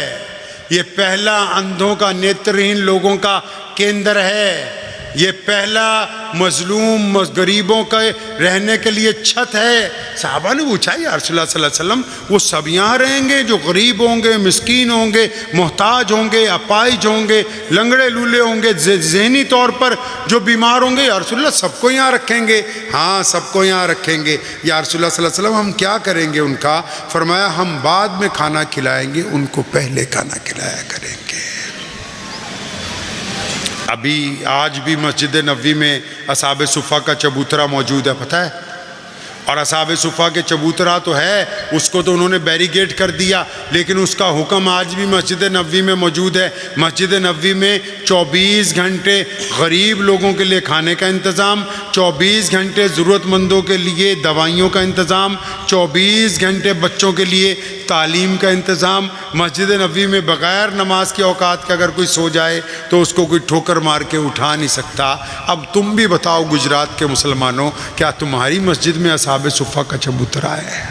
ये पहला अंधों का, नेत्रहीन लोगों का केंद्र है, ये पहला मजलूम गरीबों के रहने के लिए छत है। साहबा ने पूछा या रसूलुल्लाह सल्लल्लाहु अलैहि वसल्लम वो सब यहाँ रहेंगे जो गरीब होंगे, मिस्कीन होंगे, मोहताज होंगे, अपाइज होंगे, लंगड़े लूले होंगे, ज़हनी तौर पर जो बीमार होंगे, या रसूलुल्लाह सबको यहाँ रखेंगे? हाँ सबको यहाँ रखेंगे। या रसूलुल्लाह सल्लल्लाहु अलैहि वसल्लम हम क्या करेंगे उनका? फरमाया हम बाद में खाना खिलाएंगे, उनको पहले खाना खिलाया करेंगे। अभी आज भी मस्जिद नबवी में असहाबे सुफ़ा का चबूतरा मौजूद है, पता है? और असहाबे सुफ़ा के चबूतरा तो है, उसको तो उन्होंने बैरिकेड कर दिया, लेकिन उसका हुक्म आज भी मस्जिद नबवी में मौजूद है। मस्जिद नबवी में 24 घंटे गरीब लोगों के लिए खाने का इंतज़ाम, 24 घंटे ज़रूरतमंदों के लिए दवाइयों का इंतज़ाम, 24 घंटे बच्चों के लिए तालीम का इंतज़ाम। मस्जिद नबवी में बग़ैर नमाज के औकात के अगर कोई सो जाए तो उसको कोई ठोकर मार के उठा नहीं सकता। अब तुम भी बताओ गुजरात के मुसलमानों, क्या तुम्हारी मस्जिद में असहाबे सुफ़ा का चबूतरा है?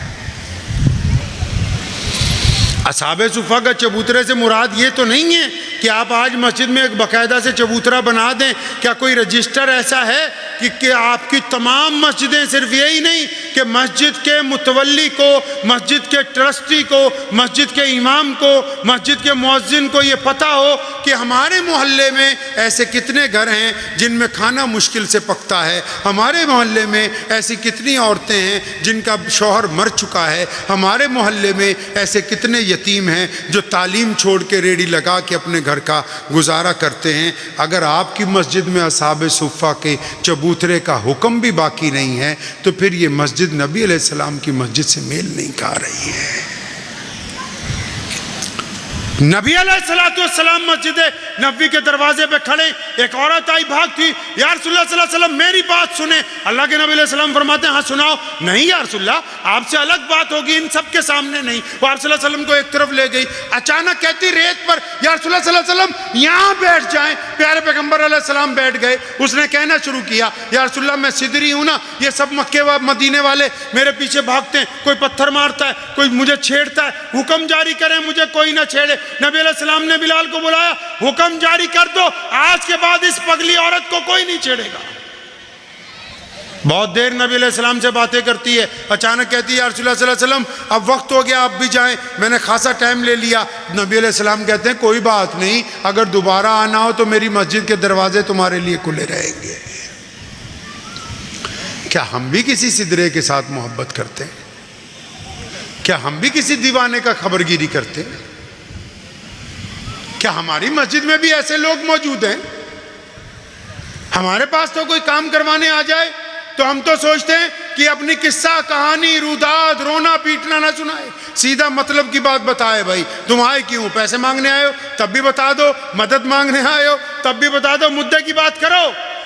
असहाबे सुफ़ा का चबूतरे से मुराद ये तो नहीं है कि आप आज मस्जिद में एक बाकायदा से चबूतरा बना दें। क्या कोई रजिस्टर ऐसा है कि आपकी तमाम मस्जिदें सिर्फ यही नहीं कि मस्जिद के मुतवल्ली को, मस्जिद के ट्रस्टी को, मस्जिद के इमाम को, मस्जिद के मुअज्जिन को ये पता हो कि हमारे मोहल्ले में ऐसे कितने घर हैं जिनमें खाना मुश्किल से पकता है, हमारे मोहल्ले में ऐसी कितनी औरतें हैं जिनका शौहर मर चुका है, हमारे मोहल्ले में ऐसे कितने यतीम हैं जो तालीम छोड़ के रेडी लगा के अपने घर का गुजारा करते हैं। अगर आपकी मस्जिद में असहाबे सुफ़ा के चबूतरे का हुक्म भी बाकी नहीं है तो फिर ये मस्जिद नबी अलैहिस्सलाम की मस्जिद से मेल नहीं खा रही है। नबी अलैहिस्सलाम मस्जिद नबी के दरवाजे पे खड़े, एक औरत आई भागती, या रसूलुल्लाह सल्लल्लाहु अलैहि वसल्लम मेरी बात सुने। अल्लाह के नबी अलैहिस्सलाम फरमाते हैं हाँ सुनाओ। नहीं या रसूलुल्लाह आपसे अलग बात होगी, इन सब के सामने नहीं। वो रसूलुल्लाह सल्लल्लाहु अलैहि वसल्लम को एक तरफ ले गई, अचानक कहती रेत पर या रसूलुल्लाह सल्लल्लाहु अलैहि वसल्लम यहाँ बैठ जाएं। प्यारे पैगंबर अलैहिस्सलाम बैठ गए। उसने कहना शुरू किया या रसूलुल्लाह मैं सिदरी हूँ ना, ये सब मक्के व मदीने वाले मेरे पीछे भागते हैं, कोई पत्थर मारता है, कोई मुझे छेड़ता है, हुक्म जारी करें मुझे कोई ना छेड़े। नबी अलैहिस्सलाम ने बिलाल को बुलाया, हुक्म जारी कर दो, आज के बाद इस पगली औरत को कोई नहीं छेड़ेगा। बहुत देर नबी अलैहिस्सलाम से बातें करती है, अचानक कहती है या रसूलुल्लाह सल्लल्लाहु अलैहि वसल्लम अब वक्त हो गया, आप भी जाएं, मैंने खासा टाइम ले लिया। नबी अलैहिस्सलाम कहते हैं कोई बात नहीं, अगर दोबारा आना हो तो मेरी मस्जिद के दरवाजे तुम्हारे लिए खुले रहेंगे। क्या हम भी किसी सिदरे के साथ मोहब्बत करते हैं? क्या हम भी किसी दीवाने का खबरगिरी करते हैं? क्या हमारी मस्जिद में भी ऐसे लोग मौजूद हैं? हमारे पास तो कोई काम करवाने आ जाए तो हम तो सोचते हैं कि अपनी किस्सा कहानी रुदाद रोना पीटना ना सुनाए, सीधा मतलब की बात बताए। भाई तुम आए क्यों? पैसे मांगने आए हो तब भी बता दो, मदद मांगने आए हो तब भी बता दो, मुद्दे की बात करो।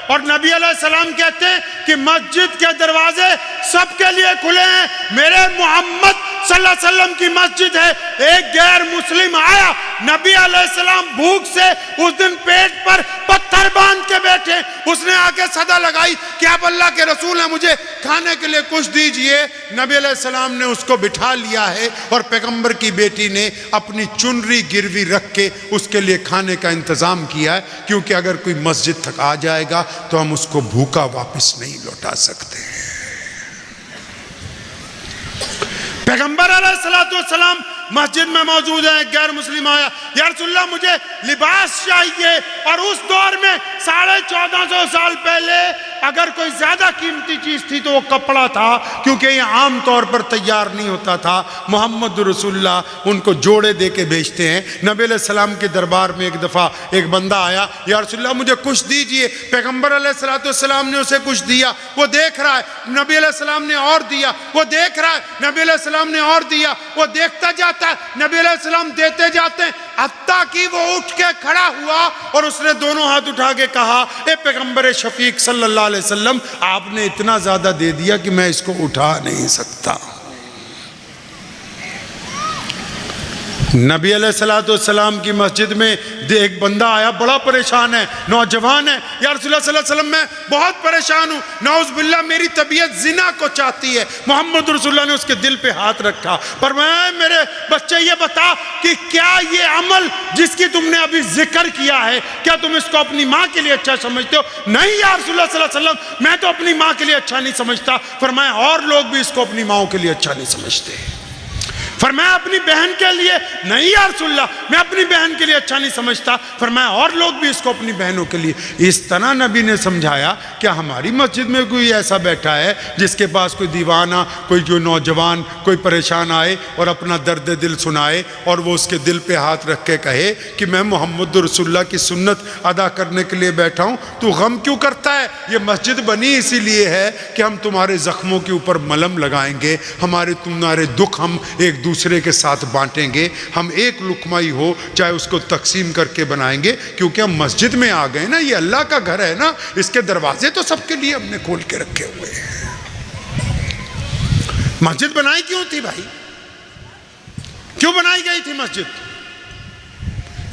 और नबी अलैहिस्सलाम कहते हैं कि मस्जिद के दरवाजे सबके लिए खुले हैं, मेरे मोहम्मद सल्लल्लाहु अलैहि वसल्लम की मस्जिद है। एक गैर मुस्लिम आया, नबी अलैहिस्सलाम भूख से उस दिन पेट पर पत्थर बांध के बैठे, उसने आके सदा लगाई कि आप अल्लाह के रसूल हैं, मुझे खाने के लिए कुछ दीजिए। नबी अलैहिस्सलाम ने उसको बिठा लिया है और पैगंबर की बेटी ने अपनी चुनरी गिरवी रख के उसके लिए खाने का इंतजाम किया है, क्योंकि अगर कोई मस्जिद तक आ जाएगा तो हम उसको भूखा वापस नहीं लौटा सकते। पैगंबर अलैहिस्सलाम मस्जिद में मौजूद है, गैर मुस्लिम आया, या रसूलल्लाह मुझे लिबास चाहिए। और उस दौर में 1450 साल पहले अगर कोई ज्यादा कीमती चीज थी तो वो कपड़ा था, क्योंकि ये आम तौर पर तैयार नहीं होता था। मोहम्मद रसूलुल्लाह उनको जोड़े दे के भेजते हैं। नबी अलैहिस्सलाम के दरबार में एक दफा एक बंदा आया, या रसूलुल्लाह मुझे कुछ दीजिए। पैगंबर अलैहिस्सलाम ने उसे कुछ दिया, वो देख रहा है, नबी अलैहिस्सलाम ने और दिया, वो देख रहा है, नबी अलैहिस्सलाम ने और दिया, वो देखता जाता, नबी अलैहिस्सलाम देते जाते हैं, हत्ता कि वो उठ के खड़ा हुआ और उसने दोनों हाथ उठा के कहा ए पैगंबर शफीक सल्लल्लाहु अलैहि वसल्लम, आपने इतना ज्यादा दे दिया कि मैं इसको उठा नहीं सकता। नबी अलैहिस्सलाम की मस्जिद में एक बंदा आया, बड़ा परेशान है, नौजवान है, या रसूलुल्लाह सल्लल्लाहु अलैहि वसल्लम मैं बहुत परेशान हूँ, नाउज़ बिल्लाह मेरी तबीयत जिना को चाहती है। मोहम्मद रसूलुल्लाह ने उसके दिल पे हाथ रखा, पर मैं मेरे बच्चे ये बता कि क्या ये अमल जिसकी तुमने अभी जिक्र किया है, क्या तुम इसको अपनी माँ के लिए अच्छा समझते हो? नहीं या रसूलुल्लाह सल्लल्लाहु अलैहि वसल्लम, मैं तो अपनी माँ के लिए अच्छा नहीं समझता। फरमाया और लोग भी इसको अपनी माँओं के लिए अच्छा नहीं समझते। फरमाया अपनी बहन के लिए, नहीं या रसूलुल्लाह मैं अपनी बहन के लिए अच्छा नहीं समझता। फरमाया और लोग भी इसको अपनी बहनों के लिए। इस तरह नबी ने समझाया कि हमारी मस्जिद में कोई ऐसा बैठा है जिसके पास कोई दीवाना, कोई जो नौजवान कोई परेशान आए और अपना दर्द दिल सुनाए और वो उसके दिल पे हाथ रख के कहे कि मैं मोहम्मद रसूलुल्लाह की सुन्नत अदा करने के लिए बैठा हूँ, तू गम क्यों करता है? ये मस्जिद बनी इसीलिए है कि हम तुम्हारे जख्मों के ऊपर मलहम लगाएंगे, तुम्हारे दुख हम एक दूसरे के साथ बांटेंगे, हम एक लुकमाई हो चाहे उसको तकसीम करके बनाएंगे, क्योंकि हम मस्जिद में आ गए ना, ये अल्लाह का घर है ना, इसके दरवाजे तो सबके लिए हमने खोल के रखे हुए हैं। मस्जिद बनाई क्यों थी भाई? क्यों बनाई गई थी मस्जिद?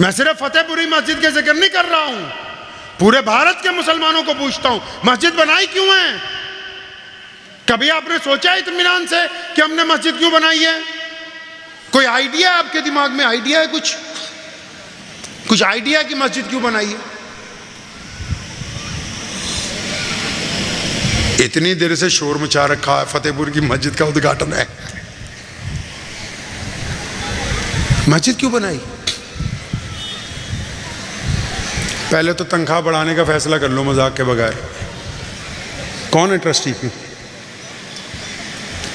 मैं सिर्फ फतेहपुरी मस्जिद के जिक्र नहीं कर रहा हूं, पूरे भारत के मुसलमानों को पूछता हूं, मस्जिद बनाई क्यों है? कभी आपने सोचा इत्मीनान से कि हमने मस्जिद क्यों बनाई है? कोई आइडिया है आपके दिमाग में? आइडिया है कुछ आइडिया कि मस्जिद क्यों बनाई है? इतनी देर से शोर मचा रखा है, फतेहपुर की मस्जिद का उद्घाटन है, मस्जिद क्यों बनाई? पहले तो तनख्वाह बढ़ाने का फैसला कर लो मजाक के बगैर। कौन है ट्रस्टी की?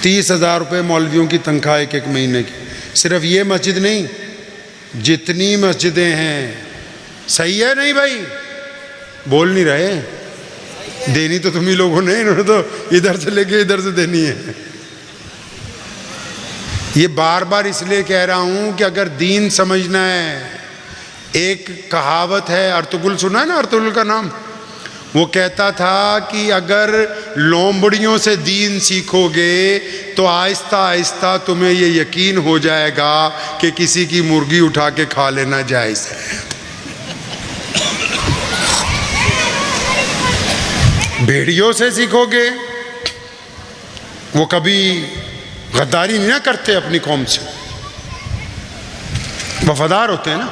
30,000 रुपये मौलवियों की तनख्वाह एक महीने की। सिर्फ ये मस्जिद नहीं, जितनी मस्जिदें हैं। सही है नहीं भाई? बोल नहीं रहे। देनी तो तुम ही लोगों ने, इन्होंने तो इधर से लेके इधर से देनी है। ये बार बार इसलिए कह रहा हूं कि अगर दीन समझना है, एक कहावत है, अर्तुगरुल सुना है ना, अर्तुगरुल का नाम, वो कहता था कि अगर लोमड़ियों से दीन सीखोगे तो आहिस्ता आहिस्ता तुम्हें ये यकीन हो जाएगा कि किसी की मुर्गी उठा के खा लेना जायज़ है। भेड़ियों से सीखोगे, वो कभी गद्दारी नहीं ना करते अपनी कौम से, वफादार होते हैं ना।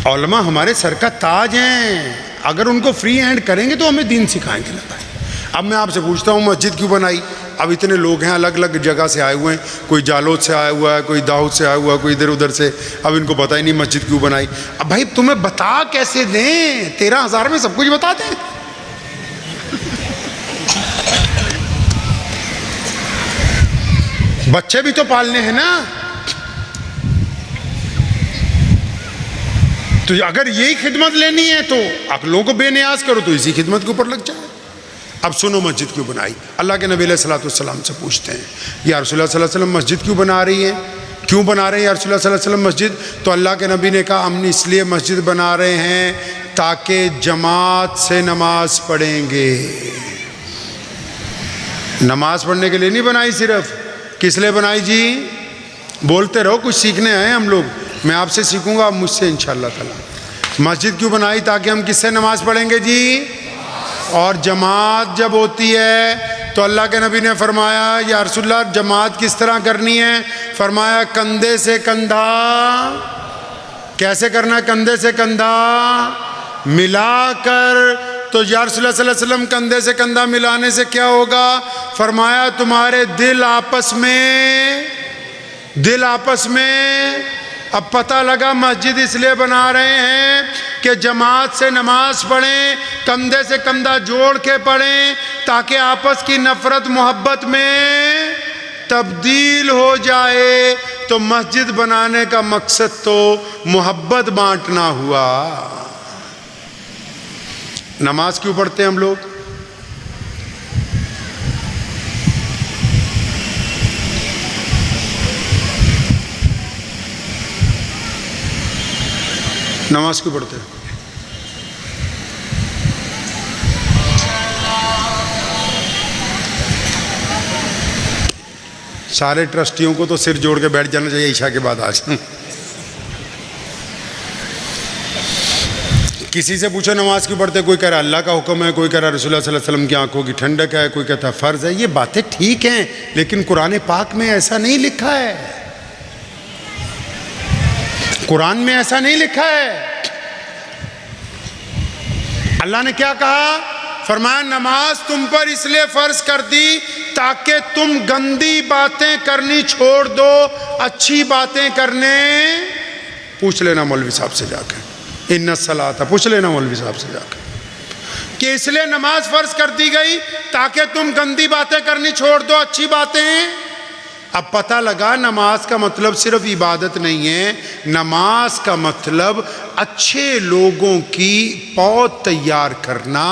उलमा हमारे सर का ताज हैं, अगर उनको फ्री हैंड करेंगे तो हमें दीन सिखाएंगे ना भाई। अब मैं आपसे पूछता हूँ, मस्जिद क्यों बनाई? अब इतने लोग हैं, अलग अलग जगह से आए हुए हैं, कोई जालोद से आया हुआ है, कोई दाऊद से आया हुआ है, कोई इधर उधर से। अब इनको पता ही नहीं मस्जिद क्यों बनाई। अब भाई तुम्हें बता कैसे दें? 13,000 में सब कुछ बता दें? बच्चे भी तो पालने हैं ना। तो अगर यही खिदमत लेनी है तो अकलों को बेनियाज करो, तो इसी खिदमत के ऊपर लग जाए। अब सुनो, मस्जिद क्यों बनाई? अल्लाह के नबी अलैहिस्सलाम से पूछते हैं, या रसूलुल्लाह सल्लल्लाहु अलैहि वसल्लम मस्जिद क्यों बना रही है, क्यों बना रहे हैं या रसूलुल्लाह सल्लल्लाहु अलैहि वसल्लम मस्जिद? तो अल्लाह के नबी ने कहा, हम इसलिए मस्जिद बना रहे हैं ताकि जमात से नमाज पढ़ेंगे। नमाज पढ़ने के लिए नहीं बनाई, सिर्फ किस लिए बनाई जी? बोलते रहो, कुछ सीखने आए हम लोग। मैं आपसे सीखूंगा, आप मुझसे इंशाअल्लाह ताला। मस्जिद क्यों बनाई? ताकि हम किससे नमाज पढ़ेंगे जी? और जमात जब होती है तो अल्लाह के नबी ने फरमाया, या रसूलुल्लाह जमात किस तरह करनी है? फरमाया कंधे से कंधा। कैसे करना है? कंधे से कंधा मिलाकर। तो या रसूलुल्लाह सल्लल्लाहु अलैहि वसल्लम कंधे से कंधा मिलाने से क्या होगा? फरमाया तुम्हारे दिल आपस में। अब पता लगा मस्जिद इसलिए बना रहे हैं कि जमात से नमाज पढ़ें, कंधे से कंधा जोड़ के पढ़ें, ताकि आपस की नफरत मोहब्बत में तब्दील हो जाए। तो मस्जिद बनाने का मकसद तो मोहब्बत बांटना हुआ। नमाज क्यों पढ़ते हैं हम लोग? नमाज क्यों पढ़ते हैं? सारे ट्रस्टियों को तो सिर जोड़ के बैठ जाना चाहिए ईशा के बाद आज। किसी से पूछो नमाज क्यों पढ़ते, कोई कह रहा अल्लाह का हुक्म है, कोई कह रहा रसूलुल्लाह सल्लल्लाहु अलैहि वसल्लम की आंखों की ठंडक है, कोई कहता फ़र्ज़ है। ये बातें ठीक हैं, लेकिन कुरान पाक में ऐसा नहीं लिखा है। कुरान में ऐसा नहीं लिखा है। अल्लाह ने क्या कहा? फरमाया नमाज तुम पर इसलिए फ़र्ज कर दी ताकि तुम गंदी बातें करनी छोड़ दो, अच्छी बातें करने। पूछ लेना मौलवी साहब से जाकर, इन्ना सलाता पूछ लेना मौलवी साहब से जाकर कि इसलिए नमाज फ़र्ज कर दी गई ताकि तुम गंदी बातें करनी छोड़ दो, अच्छी बातें। अब पता लगा नमाज का मतलब सिर्फ इबादत नहीं है, नमाज का मतलब अच्छे लोगों की पौध तैयार करना,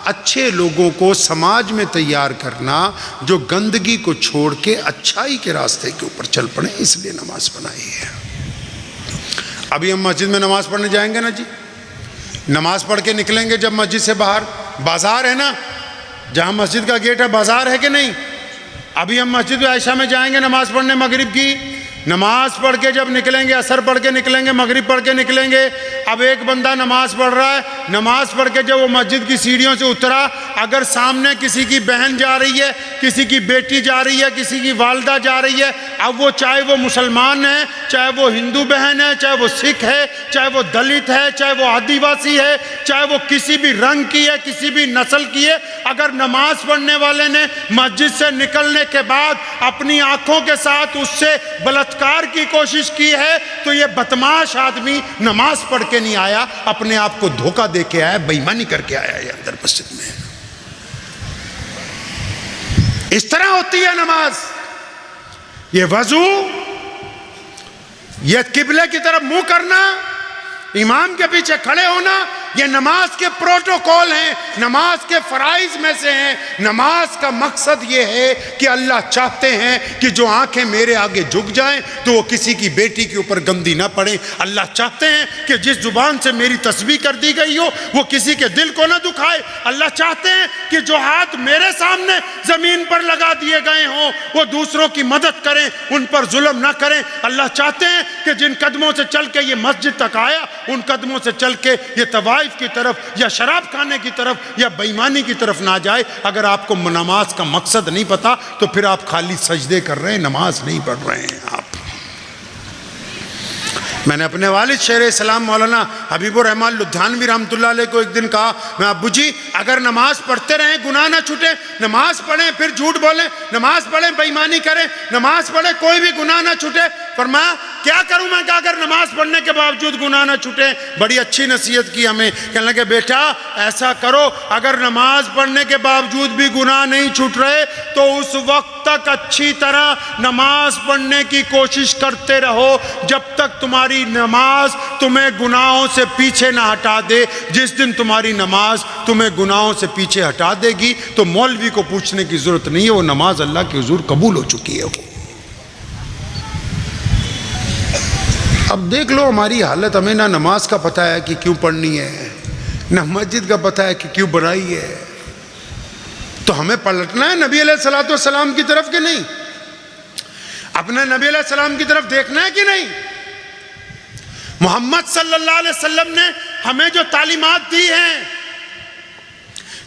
अच्छे लोगों को समाज में तैयार करना, जो गंदगी को छोड़ के अच्छाई के रास्ते के ऊपर चल पड़े। इसलिए नमाज बनाई है। अभी हम मस्जिद में नमाज पढ़ने जाएंगे ना जी, नमाज पढ़ के निकलेंगे जब मस्जिद से बाहर, बाज़ार है ना, जहाँ मस्जिद का गेट है बाज़ार है कि नहीं? अभी हम मस्जिद आयशा में जाएंगे नमाज पढ़ने, मगरिब की नमाज पढ़ के जब निकलेंगे, असर पढ़ के निकलेंगे, मगरिब पढ़ के निकलेंगे। अब एक बंदा नमाज पढ़ रहा है, नमाज पढ़ के जब वो मस्जिद की सीढ़ियों से उतरा, अगर सामने किसी की बहन जा रही है, किसी की बेटी जा रही है, किसी की वालदा जा रही है, अब वो चाहे वो मुसलमान है, चाहे वो हिंदू बहन है, चाहे वो सिख है, चाहे वो दलित है, चाहे वो आदिवासी है, चाहे वो किसी भी रंग की है, किसी भी नस्ल की है, अगर नमाज पढ़ने वाले ने मस्जिद से निकलने के बाद अपनी आंखों के साथ उससे बलात्कार की कोशिश की है, तो ये बदमाश आदमी नमाज पढ़ के नहीं आया, अपने आप को धोखा दे के आया, बेईमानी करके आया है अंदर मस्जिद में। इस तरह होती है नमाज। ये वजू, ये किबले की तरफ मुंह करना, इमाम के पीछे खड़े होना, ये नमाज के प्रोटोकॉल हैं, नमाज के फराइज में से हैं। नमाज का मकसद ये है कि अल्लाह चाहते हैं कि जो आंखें मेरे आगे झुक जाएं तो वो किसी की बेटी के ऊपर गंदी ना पड़े। अल्लाह चाहते हैं कि जिस जुबान से मेरी तस्बीह कर दी गई हो वो किसी के दिल को ना दुखाए। अल्लाह चाहते हैं कि जो हाथ मेरे सामने जमीन पर लगा दिए गए हों वो दूसरों की मदद करें, उन पर जुल्म ना करें। अल्लाह चाहते हैं कि जिन कदमों से चल के ये मस्जिद तक आया उन कदमों से चल के ये तवाइफ की तरफ या शराब खाने की तरफ या बेईमानी की तरफ ना जाए। अगर आपको नमाज का मकसद नहीं पता तो फिर आप खाली सजदे कर रहे हैं, नमाज नहीं पढ़ रहे हैं आप। मैंने अपने वालिद शेर इस्लाम मौलाना हबीबुर रहमान लुधियानवी रहमतुल्लाह अलैह को एक दिन कहा, मैं अब्बू जी अगर नमाज पढ़ते रहें गुनाह ना छूटे, नमाज पढ़ें फिर झूठ बोलें, नमाज पढ़ें बेईमानी करें, नमाज पढ़ें कोई भी गुनाह ना छूटे। फरमाया क्या करूं मैं क्या अगर नमाज पढ़ने के बावजूद गुनाह ना छूटे। बड़ी अच्छी नसीहत की हमें, कहने लगे बेटा ऐसा करो अगर नमाज पढ़ने के बावजूद भी गुनाह नहीं छूट रहे तो उस वक्त तक अच्छी तरह नमाज पढ़ने की कोशिश करते रहो जब तक तुम्हारी नमाज तुम्हें गुनाहों से पीछे ना हटा दे। जिस दिन तुम्हारी नमाज तुम्हें गुनाहों से पीछे हटा देगी तो मौलवी को पूछने की जरूरत नहीं है, वो नमाज अल्लाह के हुजूर कबूल हो चुकी है। वो अब देख लो हमारी हालत, हमें ना नमाज का पता है कि क्यों पढ़नी है, ना मस्जिद का पता है कि क्यों बनाई है। तो हमें पलटना है नबी अलैहिस्सलाम की तरफ कि नहीं? अपने नबी अलैहिस्सलाम की तरफ देखना है कि नहीं? मोहम्मद सल्लल्लाहु अलैहि वसल्लम ने हमें जो तालीमात दी हैं,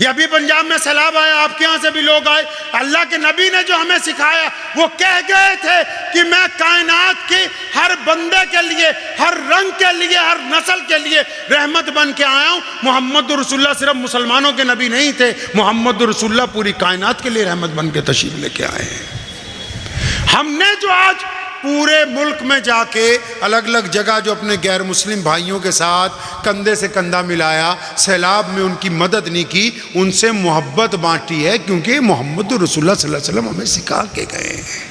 ये अभी पंजाब में सैलाब आया, आपके यहाँ से भी लोग आए, अल्लाह के नबी ने जो हमें सिखाया वो कह गए थे कि मैं कायनात के हर बंदे के लिए, हर रंग के लिए, हर नस्ल के लिए रहमत बन के आया हूँ। मोहम्मद रसूलुल्लाह सिर्फ मुसलमानों के नबी नहीं थे, मोहम्मद रसूलुल्लाह पूरी कायनात के लिए रहमत बन के तशरीफ लेके आए हैं। हमने जो आज पूरे मुल्क में जाके अलग अलग जगह जो अपने गैर मुस्लिम भाइयों के साथ कंधे से कंधा मिलाया, सैलाब में उनकी मदद नहीं की, उनसे मोहब्बत बांटी है क्योंकि मोहम्मद रसूलुल्लाह सल्लल्लाहु अलैहि वसल्लम हमें सिखा के गए हैं।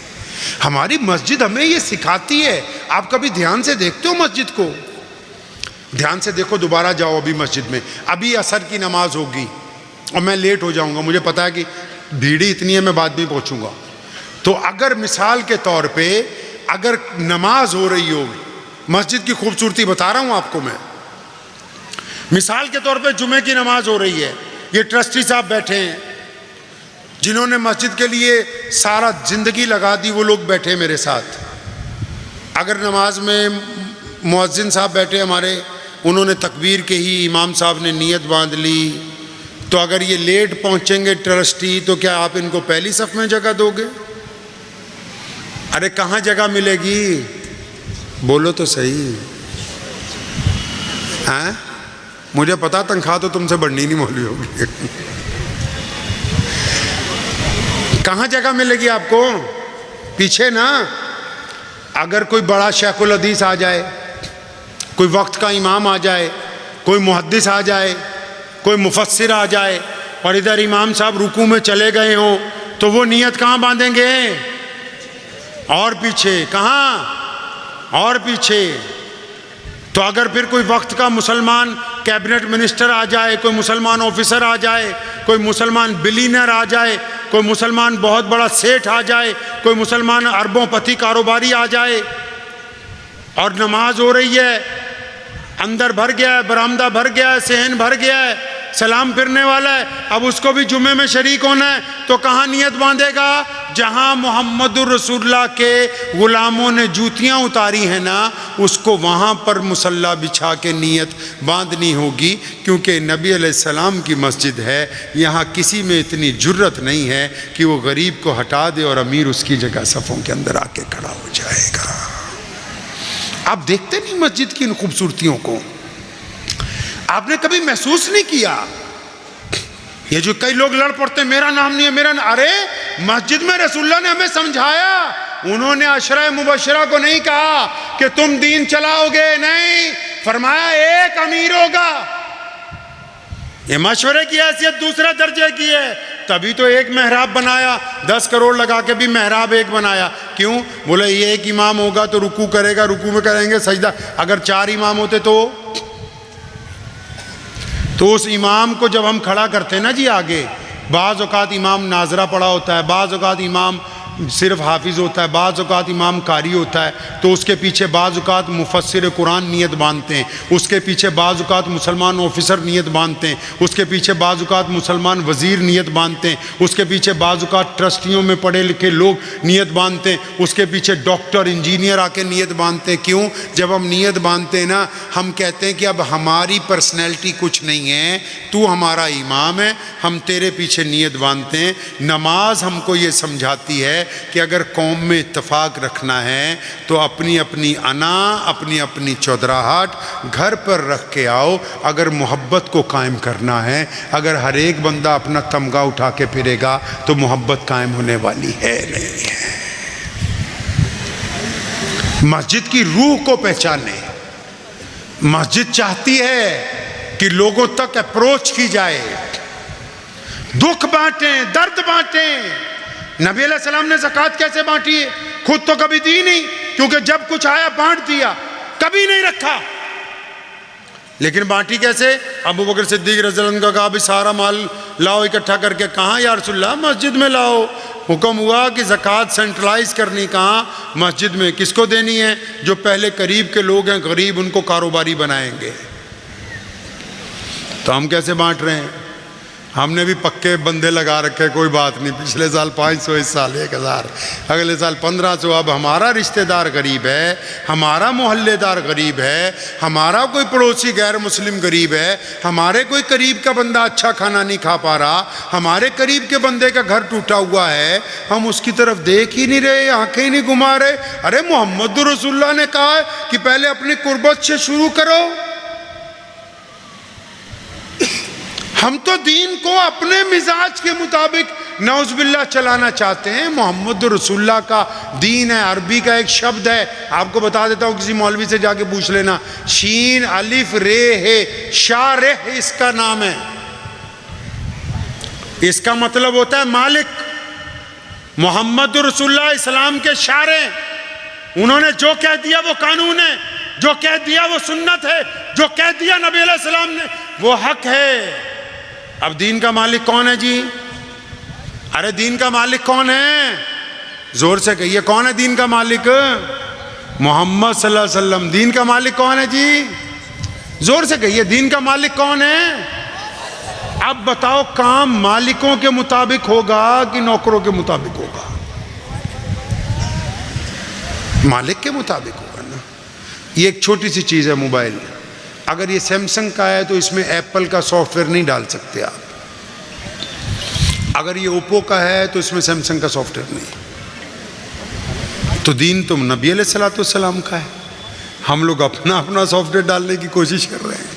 हमारी मस्जिद हमें ये सिखाती है। आप कभी ध्यान से देखते हो मस्जिद को? ध्यान से देखो, दोबारा जाओ अभी मस्जिद में, अभी असर की नमाज होगी और मैं लेट हो जाऊंगा, मुझे पता है कि भीड़ इतनी है मैं बाद में पहुंचूंगा। तो अगर मिसाल के तौर पे अगर नमाज हो रही हो, मस्जिद की खूबसूरती बता रहा हूं आपको मैं, मिसाल के तौर पे जुमे की नमाज हो रही है, ये ट्रस्टी साहब बैठे हैं जिन्होंने मस्जिद के लिए सारा जिंदगी लगा दी, वो लोग बैठे मेरे साथ। अगर नमाज में मुअज्जिन साहब बैठे हमारे, उन्होंने तकबीर के ही इमाम साहब ने नियत बांध ली, तो अगर ये लेट पहुंचेंगे ट्रस्टी तो क्या आप इनको पहली सफ में जगह दोगे? अरे कहाँ जगह मिलेगी? बोलो तो सही। हैं? मुझे पता तनख्वाह तो तुमसे बढ़नी नहीं मौलवी होगी। कहाँ जगह मिलेगी आपको? पीछे ना। अगर कोई बड़ा शेखुल हदीस आ जाए, कोई वक्त का इमाम आ जाए, कोई मुहद्दिस आ जाए, कोई मुफस्सिर आ जाए और इधर इमाम साहब रुकू में चले गए हों तो वो नियत कहाँ बांधेंगे? और पीछे। कहाँ? और पीछे। तो अगर फिर कोई वक्त का मुसलमान कैबिनेट मिनिस्टर आ जाए, कोई मुसलमान ऑफिसर आ जाए, कोई मुसलमान बिलीनर आ जाए, कोई मुसलमान बहुत बड़ा सेठ आ जाए, कोई मुसलमान अरबोंपति कारोबारी आ जाए और नमाज हो रही है, अंदर भर गया है, बरामदा भर गया है, सहन भर गया है, सलाम फिरने वाला है, अब उसको भी जुमे में शरीक होना है, तो कहाँ नियत बांधेगा? जहाँ मोहम्मद रसूलुल्लाह के गुलामों ने जूतियाँ उतारी हैं ना, उसको वहाँ पर मुसल्ला बिछा के नियत बांधनी होगी, क्योंकि नबी अलैहिस्सलाम की मस्जिद है। यहाँ किसी में इतनी जुर्रत नहीं है कि वो गरीब को हटा दे और अमीर उसकी जगह सफ़ों के अंदर आके खड़ा हो जाएगा। आप देखते नहीं मस्जिद की इन खूबसूरतियों को? आपने कभी महसूस नहीं किया? ये जो कई लोग लड़ पड़ते हैं मेरा नाम नहीं है, मेरा अरे मस्जिद में रसूलुल्लाह ने हमें समझाया, उन्होंने अशरा मुबशरा को नहीं कहा कि तुम दीन चलाओगे, नहीं, फरमाया एक अमीर होगा। ये मशवरे की हैसियत दूसरा दर्जे की है, तभी तो एक मेहराब बनाया, 10 करोड़ लगा के भी मेहराब एक बनाया। क्यों? बोले ये एक इमाम होगा तो रुकू करेगा, रुकू में करेंगे सजदा। अगर 4 इमाम होते तो तो उस इमाम को जब हम खड़ा करते हैं ना जी आगे, बाज़ औक़ात इमाम नाजरा पढ़ा होता है, बाज़ औक़ात इमाम सिर्फ हाफिज़ होता है, बाज़ औक़ात इमाम कारी होता है, तो उसके पीछे बाज़ औक़ात मुफस्सिर कुरान नियत बांधते हैं, उसके पीछे बाज़ औक़ात मुसलमान ऑफिसर नियत बांधते हैं, उसके पीछे बाज़ औक़ात मुसलमान वज़ीर नियत बांधते हैं, उसके पीछे बाज़ औक़ात ट्रस्टियों में पढ़े लिखे लोग नियत बांधते हैं, उसके पीछे डॉक्टर इंजीनियर आके नियत बांधते हैं। क्यों? जब हम नियत बांधते हैं ना, हम कहते हैं कि अब हमारी पर्सनैलिटी कुछ नहीं है, तू हमारा इमाम है, हम तेरे पीछे नियत बांधते हैं। नमाज हमको ये समझाती है कि अगर कौम में इत्तेफाक रखना है तो अपनी अपनी अना, अपनी अपनी चौधराहट घर पर रख के आओ। अगर मोहब्बत को कायम करना है, अगर हर एक बंदा अपना तमगा उठा के फिरेगा तो मोहब्बत कायम होने वाली है नहीं है। मस्जिद की रूह को पहचाने। मस्जिद चाहती है कि लोगों तक अप्रोच की जाए, दुख बांटें, दर्द बांटें। नबी अलैहि सलाम ने ज़कात कैसे बांटी है? खुद तो कभी दी नहीं, क्योंकि जब कुछ आया बांट दिया, कभी नहीं रखा। लेकिन बांटी कैसे? अबू बकर सिद्दीक रज़ियल्लाहु अन्हु का कहा भी सारा माल लाओ इकट्ठा करके। कहाँ या रसूलल्लाह? मस्जिद में लाओ। हुक्म हुआ कि ज़कात सेंट्रलाइज करनी कहाँ? मस्जिद में। किसको देनी है? जो पहले करीब के लोग हैं, गरीब, उनको कारोबारी बनाएंगे। तो हम कैसे बांट रहे हैं? हमने भी पक्के बंदे लगा रखे, कोई बात नहीं। पिछले साल 500, इस साल 1000, अगले साल 1500। अब हमारा रिश्तेदार गरीब है, हमारा मोहल्लेदार गरीब है, हमारा कोई पड़ोसी गैर मुस्लिम गरीब है, हमारे कोई करीब का बंदा अच्छा खाना नहीं खा पा रहा, हमारे करीब के बंदे का घर टूटा हुआ है, हम उसकी तरफ देख ही नहीं रहे, आंखें ही नहीं घुमा रहे। अरे मोहम्मद रसूलुल्लाह ने कहा है कि पहले अपनी कुर्बत से शुरू करो। हम तो दीन को अपने मिजाज के मुताबिक नौज़बिल्लाह चलाना चाहते हैं। मोहम्मद रसूलुल्लाह का दीन है, अरबी का एक शब्द है, आपको बता देता हूँ, किसी मौलवी से जाके पूछ लेना। शीन अलिफ रे है, शारेह इसका नाम है। इसका मतलब होता है मालिक। मोहम्मद रसूलुल्लाह इस्लाम के शारे, उन्होंने जो कह दिया वो कानून है, जो कह दिया वो सुन्नत है, जो कह दिया नबी अलैहि सलाम ने वो हक है। अब दीन का मालिक कौन है जी? अरे दीन का मालिक कौन है? जोर से कहिए, कौन है दीन का मालिक? मोहम्मद सल्लल्लाहु अलैहि वसल्लम। दीन का मालिक कौन है जी? जोर से कहिए, दीन का मालिक कौन है? अब बताओ, काम मालिकों के मुताबिक होगा कि नौकरों के मुताबिक होगा? मालिक के मुताबिक होगा ना। ये एक छोटी सी चीज़ है मोबाइल, अगर ये सैमसंग का है तो इसमें एप्पल का सॉफ्टवेयर नहीं डाल सकते आप। अगर ये ओप्पो का है तो इसमें सैमसंग का सॉफ्टवेयर नहीं। तो दीन तो नबी अलैहिस्सलाम का है, हम लोग अपना अपना सॉफ्टवेयर डालने की कोशिश कर रहे हैं।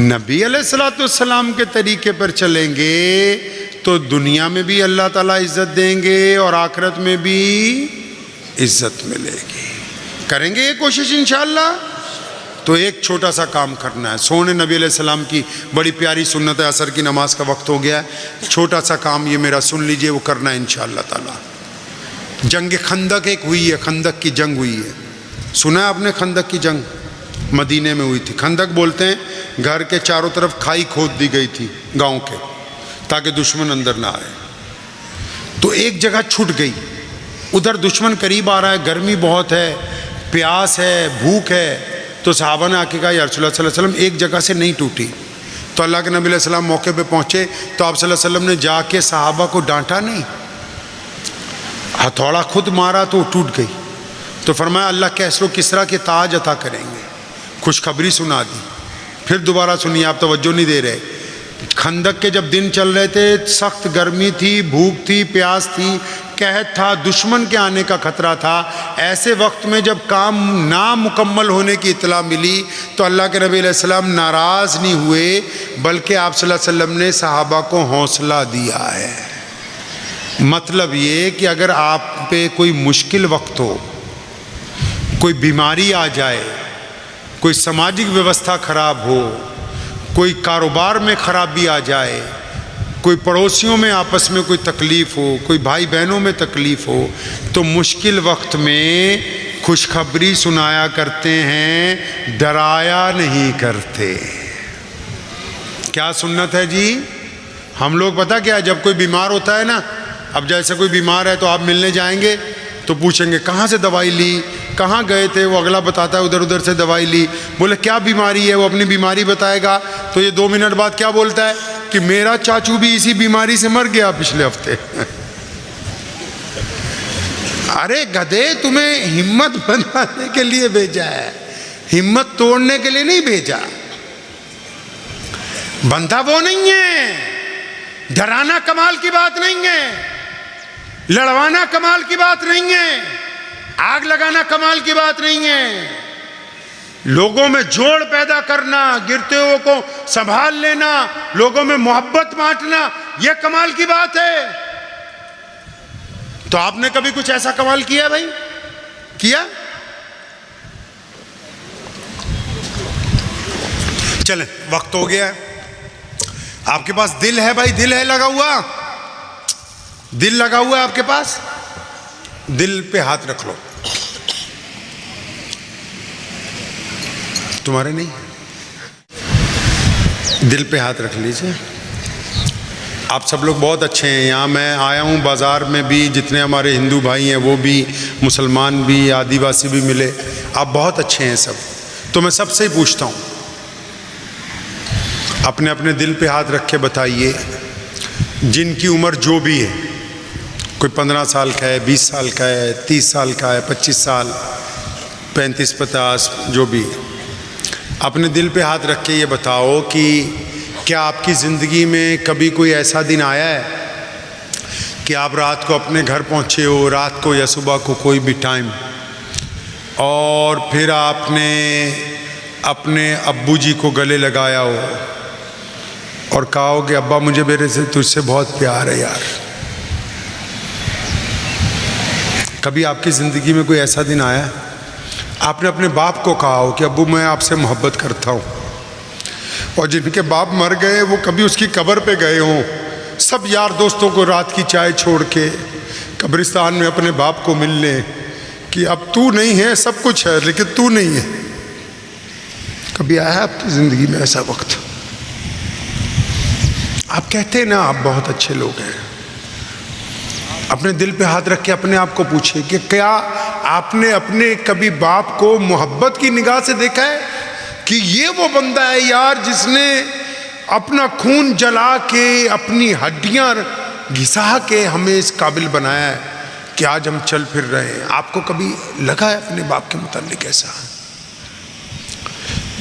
नबी अलैहिस्सलाम के तरीके पर चलेंगे तो दुनिया में भी अल्लाह ताला इज्जत देंगे और आखिरत में भी इज्जत मिलेगी। करेंगे ये कोशिश इंशाअल्लाह। तो एक छोटा सा काम करना है। सोने नबी अलैहिस्सलाम की बड़ी प्यारी सुन्नत है, असर की नमाज का वक्त हो गया है। छोटा सा काम ये मेरा सुन लीजिए, वो करना है इंशाअल्लाह ताला। जंग खंदक एक हुई है, खंदक की जंग हुई है। सुना है आपने? खंदक की जंग मदीने में हुई थी। खंदक बोलते हैं घर के चारों तरफ खाई खोद दी गई थी गाँव के, ताकि दुश्मन अंदर ना आए। तो एक जगह छूट गई, उधर दुश्मन करीब आ रहा है, गर्मी बहुत है, प्यास है, भूख है। तो सहाबा ने आके कहा, या रसूलुल्लाह सल्लल्लाहु अलैहि वसल्लम एक जगह से नहीं टूटी। तो अल्लाह के नबी अलैहि सलाम मौके पे पहुँचे तो आप सल्लल्लाहु अलैहि वसल्लम ने जाके सहाबा को डांटा नहीं, हथौड़ा खुद मारा तो टूट गई। तो फरमाया अल्लाह कैसरो किसरा के ताज अता करेंगे, खुशखबरी सुना दी। फिर दोबारा सुनिए, आप तवज्जो नहीं दे रहे। खंदक के जब दिन चल रहे थे, सख्त गर्मी थी, भूख थी, प्यास थी, कहत था, दुश्मन के आने का खतरा था। ऐसे वक्त में जब काम नामुकम्मल होने की इतला मिली तो अल्लाह के नबी अलैहि सलाम नाराज़ नहीं हुए, बल्कि आप सल्लल्लाहु अलैहि वसल्लम ने सहाबा को हौसला दिया है। मतलब ये कि अगर आप पे कोई मुश्किल वक्त हो, कोई बीमारी आ जाए, कोई सामाजिक व्यवस्था खराब हो, कोई कारोबार में खराबी आ जाए, कोई पड़ोसियों में आपस में कोई तकलीफ़ हो, कोई भाई बहनों में तकलीफ़ हो, तो मुश्किल वक्त में खुशखबरी सुनाया करते हैं, डराया नहीं करते। क्या सुन्नत है जी? हम लोग पता क्या, जब कोई बीमार होता है ना, अब जैसे कोई बीमार है तो आप मिलने जाएंगे तो पूछेंगे कहाँ से दवाई ली, कहाँ गए थे, वो अगला बताता है उधर उधर से दवाई ली। बोले क्या बीमारी है, वो अपनी बीमारी बताएगा तो ये 2 मिनट बाद क्या बोलता है कि मेरा चाचू भी इसी बीमारी से मर गया पिछले हफ्ते। अरे गधे, तुम्हें हिम्मत बनाने के लिए भेजा है, हिम्मत तोड़ने के लिए नहीं भेजा। बंधा वो नहीं है, डराना कमाल की बात नहीं है, लड़वाना कमाल की बात नहीं है, आग लगाना कमाल की बात नहीं है। लोगों में जोड़ पैदा करना, गिरते हुए को संभाल लेना, लोगों में मोहब्बत बांटना, यह कमाल की बात है। तो आपने कभी कुछ ऐसा कमाल किया भाई? किया? चलें, वक्त हो गया है। आपके पास दिल है भाई? दिल है लगा हुआ? दिल लगा हुआ है आपके पास? दिल पे हाथ रख लो। तुम्हारे नहीं? दिल पे हाथ रख लीजिए। आप सब लोग बहुत अच्छे हैं। यहाँ मैं आया हूँ, बाज़ार में भी जितने हमारे हिंदू भाई हैं वो भी, मुसलमान भी, आदिवासी भी मिले। आप बहुत अच्छे हैं सब। तो मैं सबसे ही पूछता हूँ, अपने अपने दिल पे हाथ रख के बताइए, जिनकी उम्र जो भी है, कोई 15 साल का है, 20 साल का है, 30 साल का है, 25 साल, 35-50, जो भी, अपने दिल पे हाथ रख के ये बताओ कि क्या आपकी ज़िंदगी में कभी कोई ऐसा दिन आया है कि आप रात को अपने घर पहुँचे हो, रात को या सुबह को कोई भी टाइम, और फिर आपने अपने अब्बू जी को गले लगाया हो और कहा हो कि अब्बा मुझे मेरे से तुझसे बहुत प्यार है यार? कभी आपकी ज़िंदगी में कोई ऐसा दिन आया आपने अपने बाप को कहा हो कि अब्बू मैं आपसे मोहब्बत करता हूँ? और जिनके बाप मर गए वो कभी उसकी कब्र पे गए हों, सब यार दोस्तों को रात की चाय छोड़ के कब्रिस्तान में अपने बाप को मिल लें कि अब तू नहीं है, सब कुछ है लेकिन तू नहीं है। कभी आया आपकी ज़िंदगी में ऐसा वक्त? आप कहते हैं ना आप बहुत अच्छे लोग हैं। अपने दिल पे हाथ रख के अपने आप को पूछिए कि क्या आपने अपने कभी बाप को मोहब्बत की निगाह से देखा है कि ये वो बंदा है यार जिसने अपना खून जला के, अपनी हड्डियां घिसा के हमें इस काबिल बनाया है कि आज हम चल फिर रहे हैं? आपको कभी लगा है अपने बाप के मुतालिक ऐसा?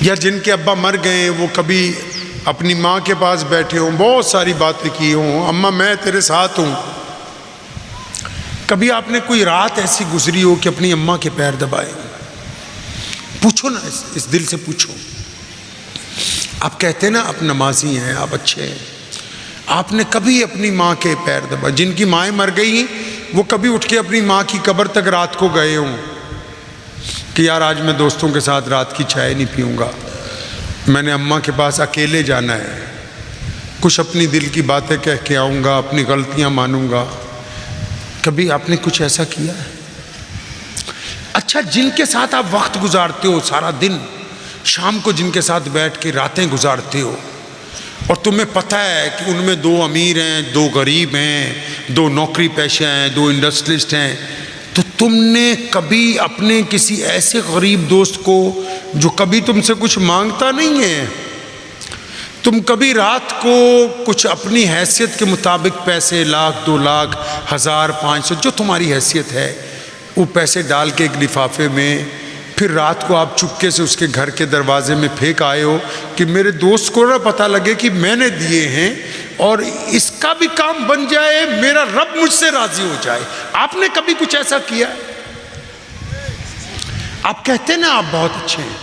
या जिनके अब्बा मर गए वो कभी अपनी माँ के पास बैठे हों, बहुत सारी बातें की हों, अम्मा मैं तेरे साथ हूँ। कभी आपने कोई रात ऐसी गुजरी हो कि अपनी अम्मा के पैर दबाए? पूछो ना, इस दिल से पूछो। आप कहते हैं ना आप नमाजी हैं, आप अच्छे हैं, आपने कभी अपनी माँ के पैर दबाए? जिनकी माएँ मर गई वो कभी उठ के अपनी माँ की कब्र तक रात को गए हों कि यार आज मैं दोस्तों के साथ रात की चाय नहीं पीऊँगा, मैंने अम्मा के पास अकेले जाना है, कुछ अपनी दिल की बातें कह के आऊँगा, अपनी गलतियाँ मानूँगा? कभी आपने कुछ ऐसा किया है? अच्छा, जिनके साथ आप वक्त गुजारते हो सारा दिन, शाम को जिनके साथ बैठ के रातें गुजारते हो और तुम्हें पता है कि उनमें 2 अमीर हैं, 2 गरीब हैं, 2 नौकरी पेशा हैं, 2 इंडस्ट्रियलिस्ट हैं, तो तुमने कभी अपने किसी ऐसे गरीब दोस्त को जो कभी तुमसे कुछ मांगता नहीं है, तुम कभी रात को कुछ अपनी हैसियत के मुताबिक पैसे, 1,00,000, 2,00,000, 1,000, 500 जो तुम्हारी हैसियत है वो पैसे डाल के एक लिफाफे में, फिर रात को आप चुपके से उसके घर के दरवाजे में फेंक आए हो कि मेरे दोस्त को ना पता लगे कि मैंने दिए हैं और इसका भी काम बन जाए, मेरा रब मुझसे राजी हो जाए? आपने कभी कुछ ऐसा किया? आप कहते ना आप बहुत अच्छे हैं,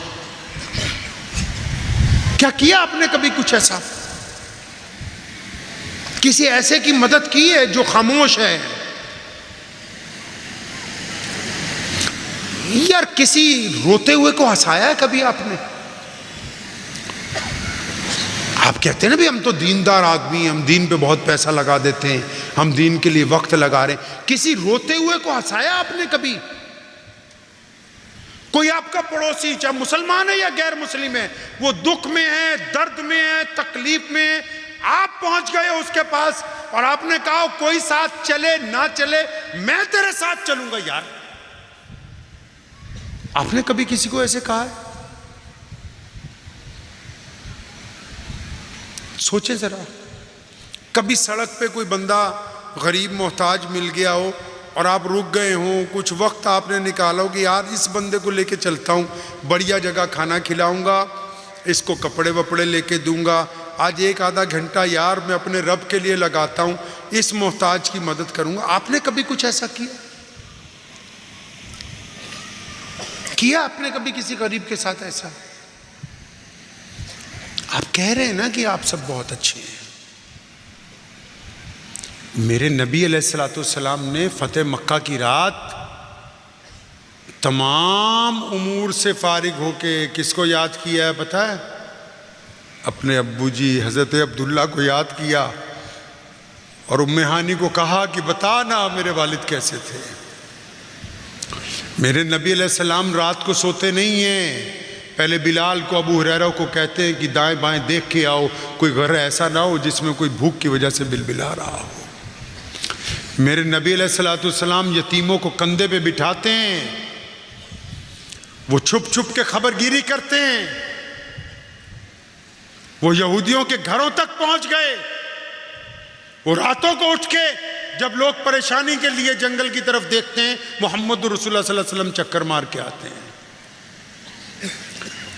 क्या किया आपने कभी कुछ ऐसा? किसी ऐसे की मदद की है जो खामोश है? यार किसी रोते हुए को हंसाया है कभी आपने? आप कहते हैं ना भी हम तो दीनदार आदमी, हम दीन पे बहुत पैसा लगा देते हैं, हम दीन के लिए वक्त लगा रहे हैं। किसी रोते हुए को हंसाया आपने कभी? कोई आपका पड़ोसी, चाहे मुसलमान है या गैर मुस्लिम है, वो दुख में है, दर्द में है, तकलीफ में है, आप पहुंच गए उसके पास और आपने कहा कोई साथ चले ना चले, मैं तेरे साथ चलूंगा। यार, आपने कभी किसी को ऐसे कहा है? सोचे जरा, कभी सड़क पे कोई बंदा गरीब मोहताज मिल गया हो और आप रुक गए हो, कुछ वक्त आपने निकाला हो कि यार इस बंदे को लेके चलता हूँ, बढ़िया जगह खाना खिलाऊंगा, इसको कपड़े वपड़े लेके दूंगा, आज एक आधा घंटा यार मैं अपने रब के लिए लगाता हूँ, इस मोहताज की मदद करूंगा। आपने कभी कुछ ऐसा किया आपने कभी किसी गरीब के साथ ऐसा? आप कह रहे हैं ना कि आप सब बहुत अच्छे हैं। मेरे नबी अलैहिस्सलाम ने फतेह मक्का की रात तमाम उमूर से फारिग होके किसको याद किया है पता है? अपने अब्बू जी हज़रत अब्दुल्ला को याद किया और उम्मे हानी को कहा कि बता ना मेरे वालिद कैसे थे। मेरे नबी अलैहिस्सलाम रात को सोते नहीं हैं, पहले बिलाल को, अबू हुरैरा को कहते हैं कि दाएं बाएं देख के आओ, कोई घर ऐसा ना हो जिसमें कोई भूख की वजह से बिलबिला रहा हो। मेरे नबी अलैहिस्सलाम यतीमों को कंधे पे बिठाते हैं, वो छुप छुप के खबरगिरी करते हैं, वो यहूदियों के घरों तक पहुंच गए, वो रातों को उठ के जब लोग परेशानी के लिए जंगल की तरफ देखते हैं, मोहम्मद रसूलुल्लाह सल्लल्लाहु अलैहि वसल्लम चक्कर मार के आते हैं।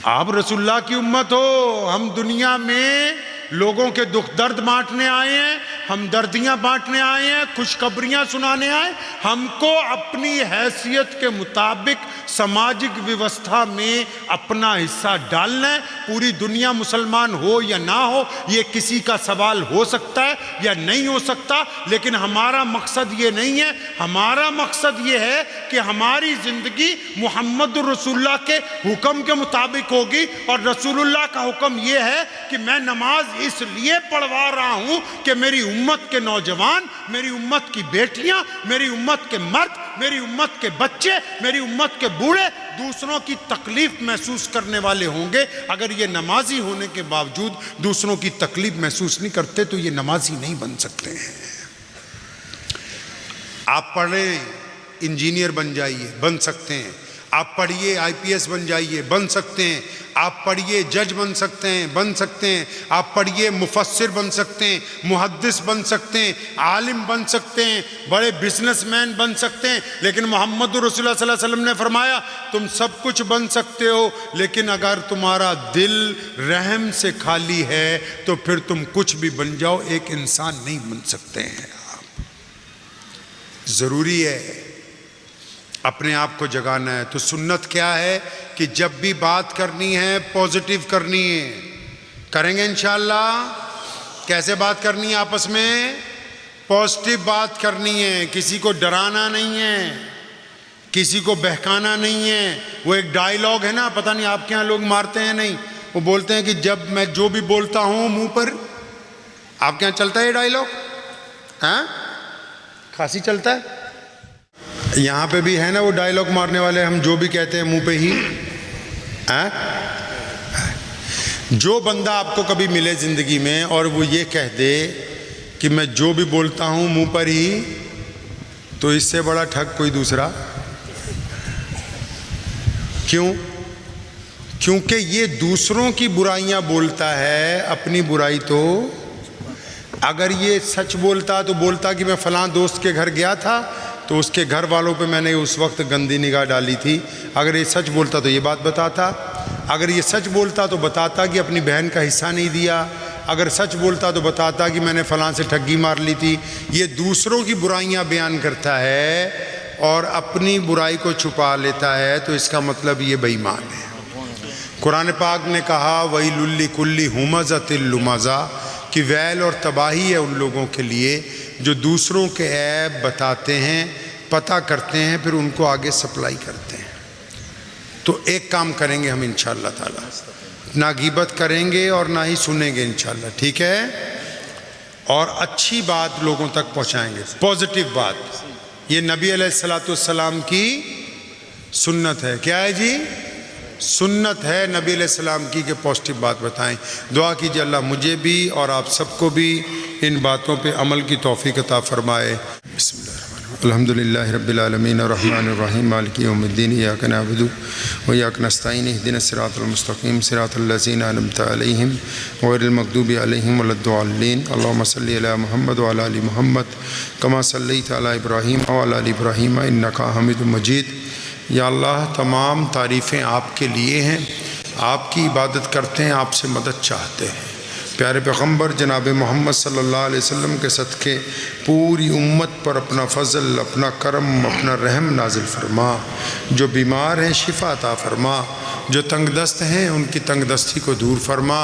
आप रसूलुल्लाह की उम्मत हो, हम दुनिया में लोगों के दुख दर्द बांटने आए हैं, हमदर्दियां बांटने आए हैं, खुशखबरियां सुनाने आए। हमको अपनी हैसियत के मुताबिक सामाजिक व्यवस्था में अपना हिस्सा डालना है। पूरी दुनिया मुसलमान हो या ना हो, ये किसी का सवाल हो सकता है या नहीं हो सकता, लेकिन हमारा मकसद ये नहीं है। हमारा मकसद ये है कि हमारी ज़िंदगी मोहम्मद रसूलुल्लाह के हुक्म के मुताबिक होगी। और रसूलुल्लाह का हुक्म ये है कि मैं नमाज इसलिए पढ़वा रहा हूं कि मेरी उम्मत के नौजवान, मेरी उम्मत की बेटियां, मेरी उम्मत के मर्द, मेरी उम्मत के बच्चे, मेरी उम्मत के बूढ़े दूसरों की तकलीफ महसूस करने वाले होंगे। अगर ये नमाजी होने के बावजूद दूसरों की तकलीफ महसूस नहीं करते तो ये नमाजी नहीं बन सकते हैं। आप पढ़ें, इंजीनियर बन जाइए, बन सकते हैं। आप पढ़िए, IPS बन जाइए, बन सकते हैं। आप पढ़िए, जज बन सकते हैं, बन सकते हैं। आप पढ़िए, मुफस्सिर बन सकते हैं, मुहद्दिस बन सकते हैं, आलिम बन सकते हैं, बड़े बिजनेसमैन बन सकते हैं। लेकिन मोहम्मद रसूलुल्लाह सल्लल्लाहु अलैहि वसल्लम ने फरमाया तुम सब कुछ बन सकते हो, लेकिन अगर तुम्हारा दिल रहम से खाली है तो फिर तुम कुछ भी बन जाओ, एक इंसान नहीं बन सकते हैं आप। ज़रूरी है अपने आप को जगाना है। तो सुन्नत क्या है कि जब भी बात करनी है पॉजिटिव करनी है। करेंगे इंशाअल्लाह। कैसे बात करनी है? आपस में पॉजिटिव बात करनी है, किसी को डराना नहीं है, किसी को बहकाना नहीं है। वो एक डायलॉग है ना, पता नहीं आपके यहाँ लोग मारते हैं नहीं, वो बोलते हैं कि जब मैं जो भी बोलता हूँ मुंह पर, आपके यहाँ चलता है ये डायलॉग? हाँ, खासी चलता है। यहाँ पे भी है ना वो डायलॉग मारने वाले, हम जो भी कहते हैं मुंह पे ही। जो बंदा आपको कभी मिले ज़िंदगी में और वो ये कह दे कि मैं जो भी बोलता हूँ मुंह पर ही, तो इससे बड़ा ठग कोई दूसरा। क्यों? क्योंकि ये दूसरों की बुराइयां बोलता है, अपनी बुराई तो अगर ये सच बोलता तो बोलता कि मैं फलां दोस्त के घर गया था तो उसके घर वालों पे मैंने उस वक्त गंदी निगाह डाली थी। अगर ये सच बोलता तो ये बात बताता। अगर ये सच बोलता तो बताता कि अपनी बहन का हिस्सा नहीं दिया। अगर सच बोलता तो बताता कि मैंने फलां से ठगी मार ली थी। ये दूसरों की बुराइयां बयान करता है और अपनी बुराई को छुपा लेता है, तो इसका मतलब ये बेईमान है। कुरान पाक ने कहा वैलुल लिकुल्ली हुमज़तिल लुमज़ा, कि वैल और तबाही है उन लोगों के लिए जो दूसरों के ऐब बताते हैं, पता करते हैं, फिर उनको आगे सप्लाई करते हैं। तो एक काम करेंगे हम इंशाअल्लाह ताला, ना गीबत करेंगे और ना ही सुनेंगे इंशाअल्लाह, ठीक है? और अच्छी बात लोगों तक पहुंचाएंगे, पॉजिटिव बात। ये नबी अलैहिस्सलातु वस्सलाम की सुन्नत है। क्या है जी? सुन्नत है नबी अलैहिस्सलाम की कि पॉजिटिव बात बताएं। दुआ कीजिए अल्लाह मुझे भी और आप सबको भी इन बातों पे अमल की तौफीक अता फरमाए। अल्हम्दुलिल्लाहि रब्बिल आलमीन अर्रहमानिर रहीम मालिकि यौमिद्दीन इय्याका नअबुदु व इय्याका नस्तईन इहदिनस सिरातल मुस्तक़ीम सिरातल लज़ीना अनअमता अलैहिम गैरिल मग़दूबि अलैहिम वलद्दाल्लीन। अल्लाहुम्मा सल्लि अला मुहम्मद व अला आलि मुहम्मद कमा सल्लैता अला इब्राहीम व अला आलि इब्राहीम इन्नका हमीदुम मजीद। या अल्लाह, तमाम तारीफ़ें आपके लिए हैं, आपकी इबादत करते हैं, आपसे मदद चाहते हैं। प्यारे पैगम्बर जनाब मोहम्मद सल्लल्लाहु अलैहि वसल्लम के सदक़े पूरी उम्मत पर अपना फ़ज़ल, अपना करम, अपना रहम नाजिल फरमा। जो बीमार हैं शिफ़ा अता फरमा, जो तंगदस्त हैं उनकी तंगदस्ती को दूर फरमा,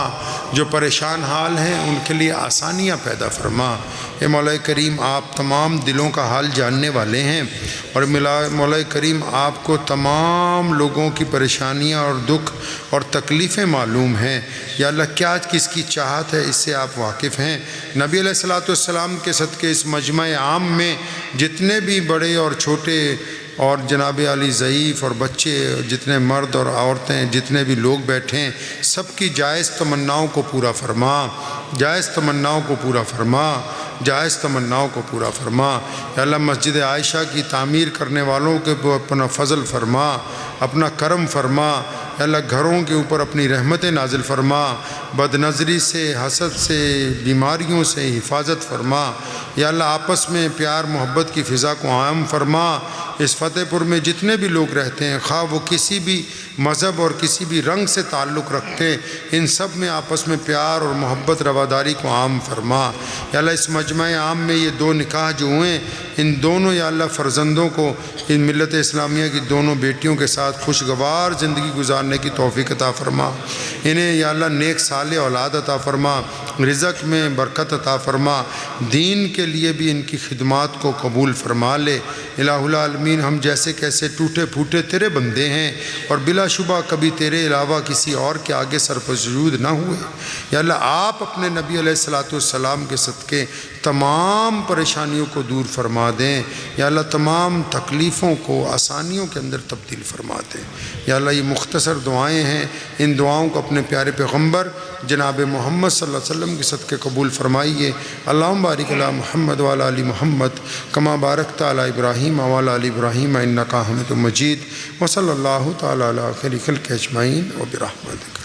जो परेशान हाल हैं उनके लिए आसानियाँ पैदा फरमा। ए मौला करीम, आप तमाम दिलों का हाल जानने वाले हैं और मौला करीम आपको तमाम लोगों की परेशानियाँ और दुख और तकलीफ़ें मालूम हैं। या अल्लाह, क्या किसकी चाहत है इससे आप वाकिफ़ हैं। नबी अलैहिस्सलातु वस्सलाम के सदक़े इस मजमा आम में जितने भी बड़े और छोटे और जनाब अली ज़ईफ़ और बच्चे, जितने मर्द और औरतें, जितने भी लोग बैठे हैं, सबकी जायज़ तमन्नाओं को पूरा फरमा, जायज़ तमन्नाओं को पूरा फरमा, जायज़ तमन्नाओं को पूरा फरमा। या अल्लाह, मस्जिद आयशा की तामीर करने वालों के अपना फ़ज़ल फरमा, अपना करम फरमा। या अल्लाह, घरों के ऊपर अपनी रहमतें नाजिल फरमा, बदनज़री से, हसद से, बीमारियों से हिफाजत फरमा। या अल्लाह, आपस में प्यार मोहब्बत की फ़िज़ा को आम फरमा। इस फ़तेहपुर में जितने भी लोग रहते हैं, खा वो किसी भी मज़हब और किसी भी रंग से ताल्लुक़ रखते हैं, इन सब में आपस में प्यार और मोहब्बत रवादारी को आम फरमा। या अल्लाह, इस मजमा आम में ये दो निकाह जो हुए, इन दोनों या अल्लाह फ़र्ज़ंदों को, इन मिल्लत इस्लामिया की दोनों बेटियों के साथ खुशगवार ज़िंदगी गुजारने की तौफ़ीक़ अता फ़रमा। इन्हें या अल्लाह नेक साले औलाद अता फ़रमा, रिज़्क़ में बरकत अता फ़रमा, दीन के लिए भी इनकी खिदमात को कबूल फ़रमा ले। इलाहुल आलमीन, हम जैसे कैसे टूटे फूटे तेरे बंदे हैं और बिलाशुबा कभी तेरे अलावा किसी और के आगे सरपसूद ना हुए। या अल्लाह, आप अपने नबी अलैहिस्सलातु वस्सलाम के सदक़े तमाम परेशानियों को दूर फरमा दें। या अल्लाह, तमाम तकलीफ़ों को आसानियों के अंदर तब्दील फरमा दें। या अल्लाह, ये मुख्तसर दुआएँ हैं, इन दुआओं को अपने प्यारे पैगम्बर जनाब मोहम्मद सल्लल्लाहु अलैहि वसल्लम के सदक़े कबूल फरमाइए। अल्लाहुम्मा बारिक अला मुहम्मद व अला आलि मुहम्मद कमा बारकता अला इब्राहीम व अला आलि इब्राहीम इन्नका हमीदुम मजीद। व सल्लल्लाहु तआला अला खैरिल खल्क़ि अजमईन व बिरहमतिका।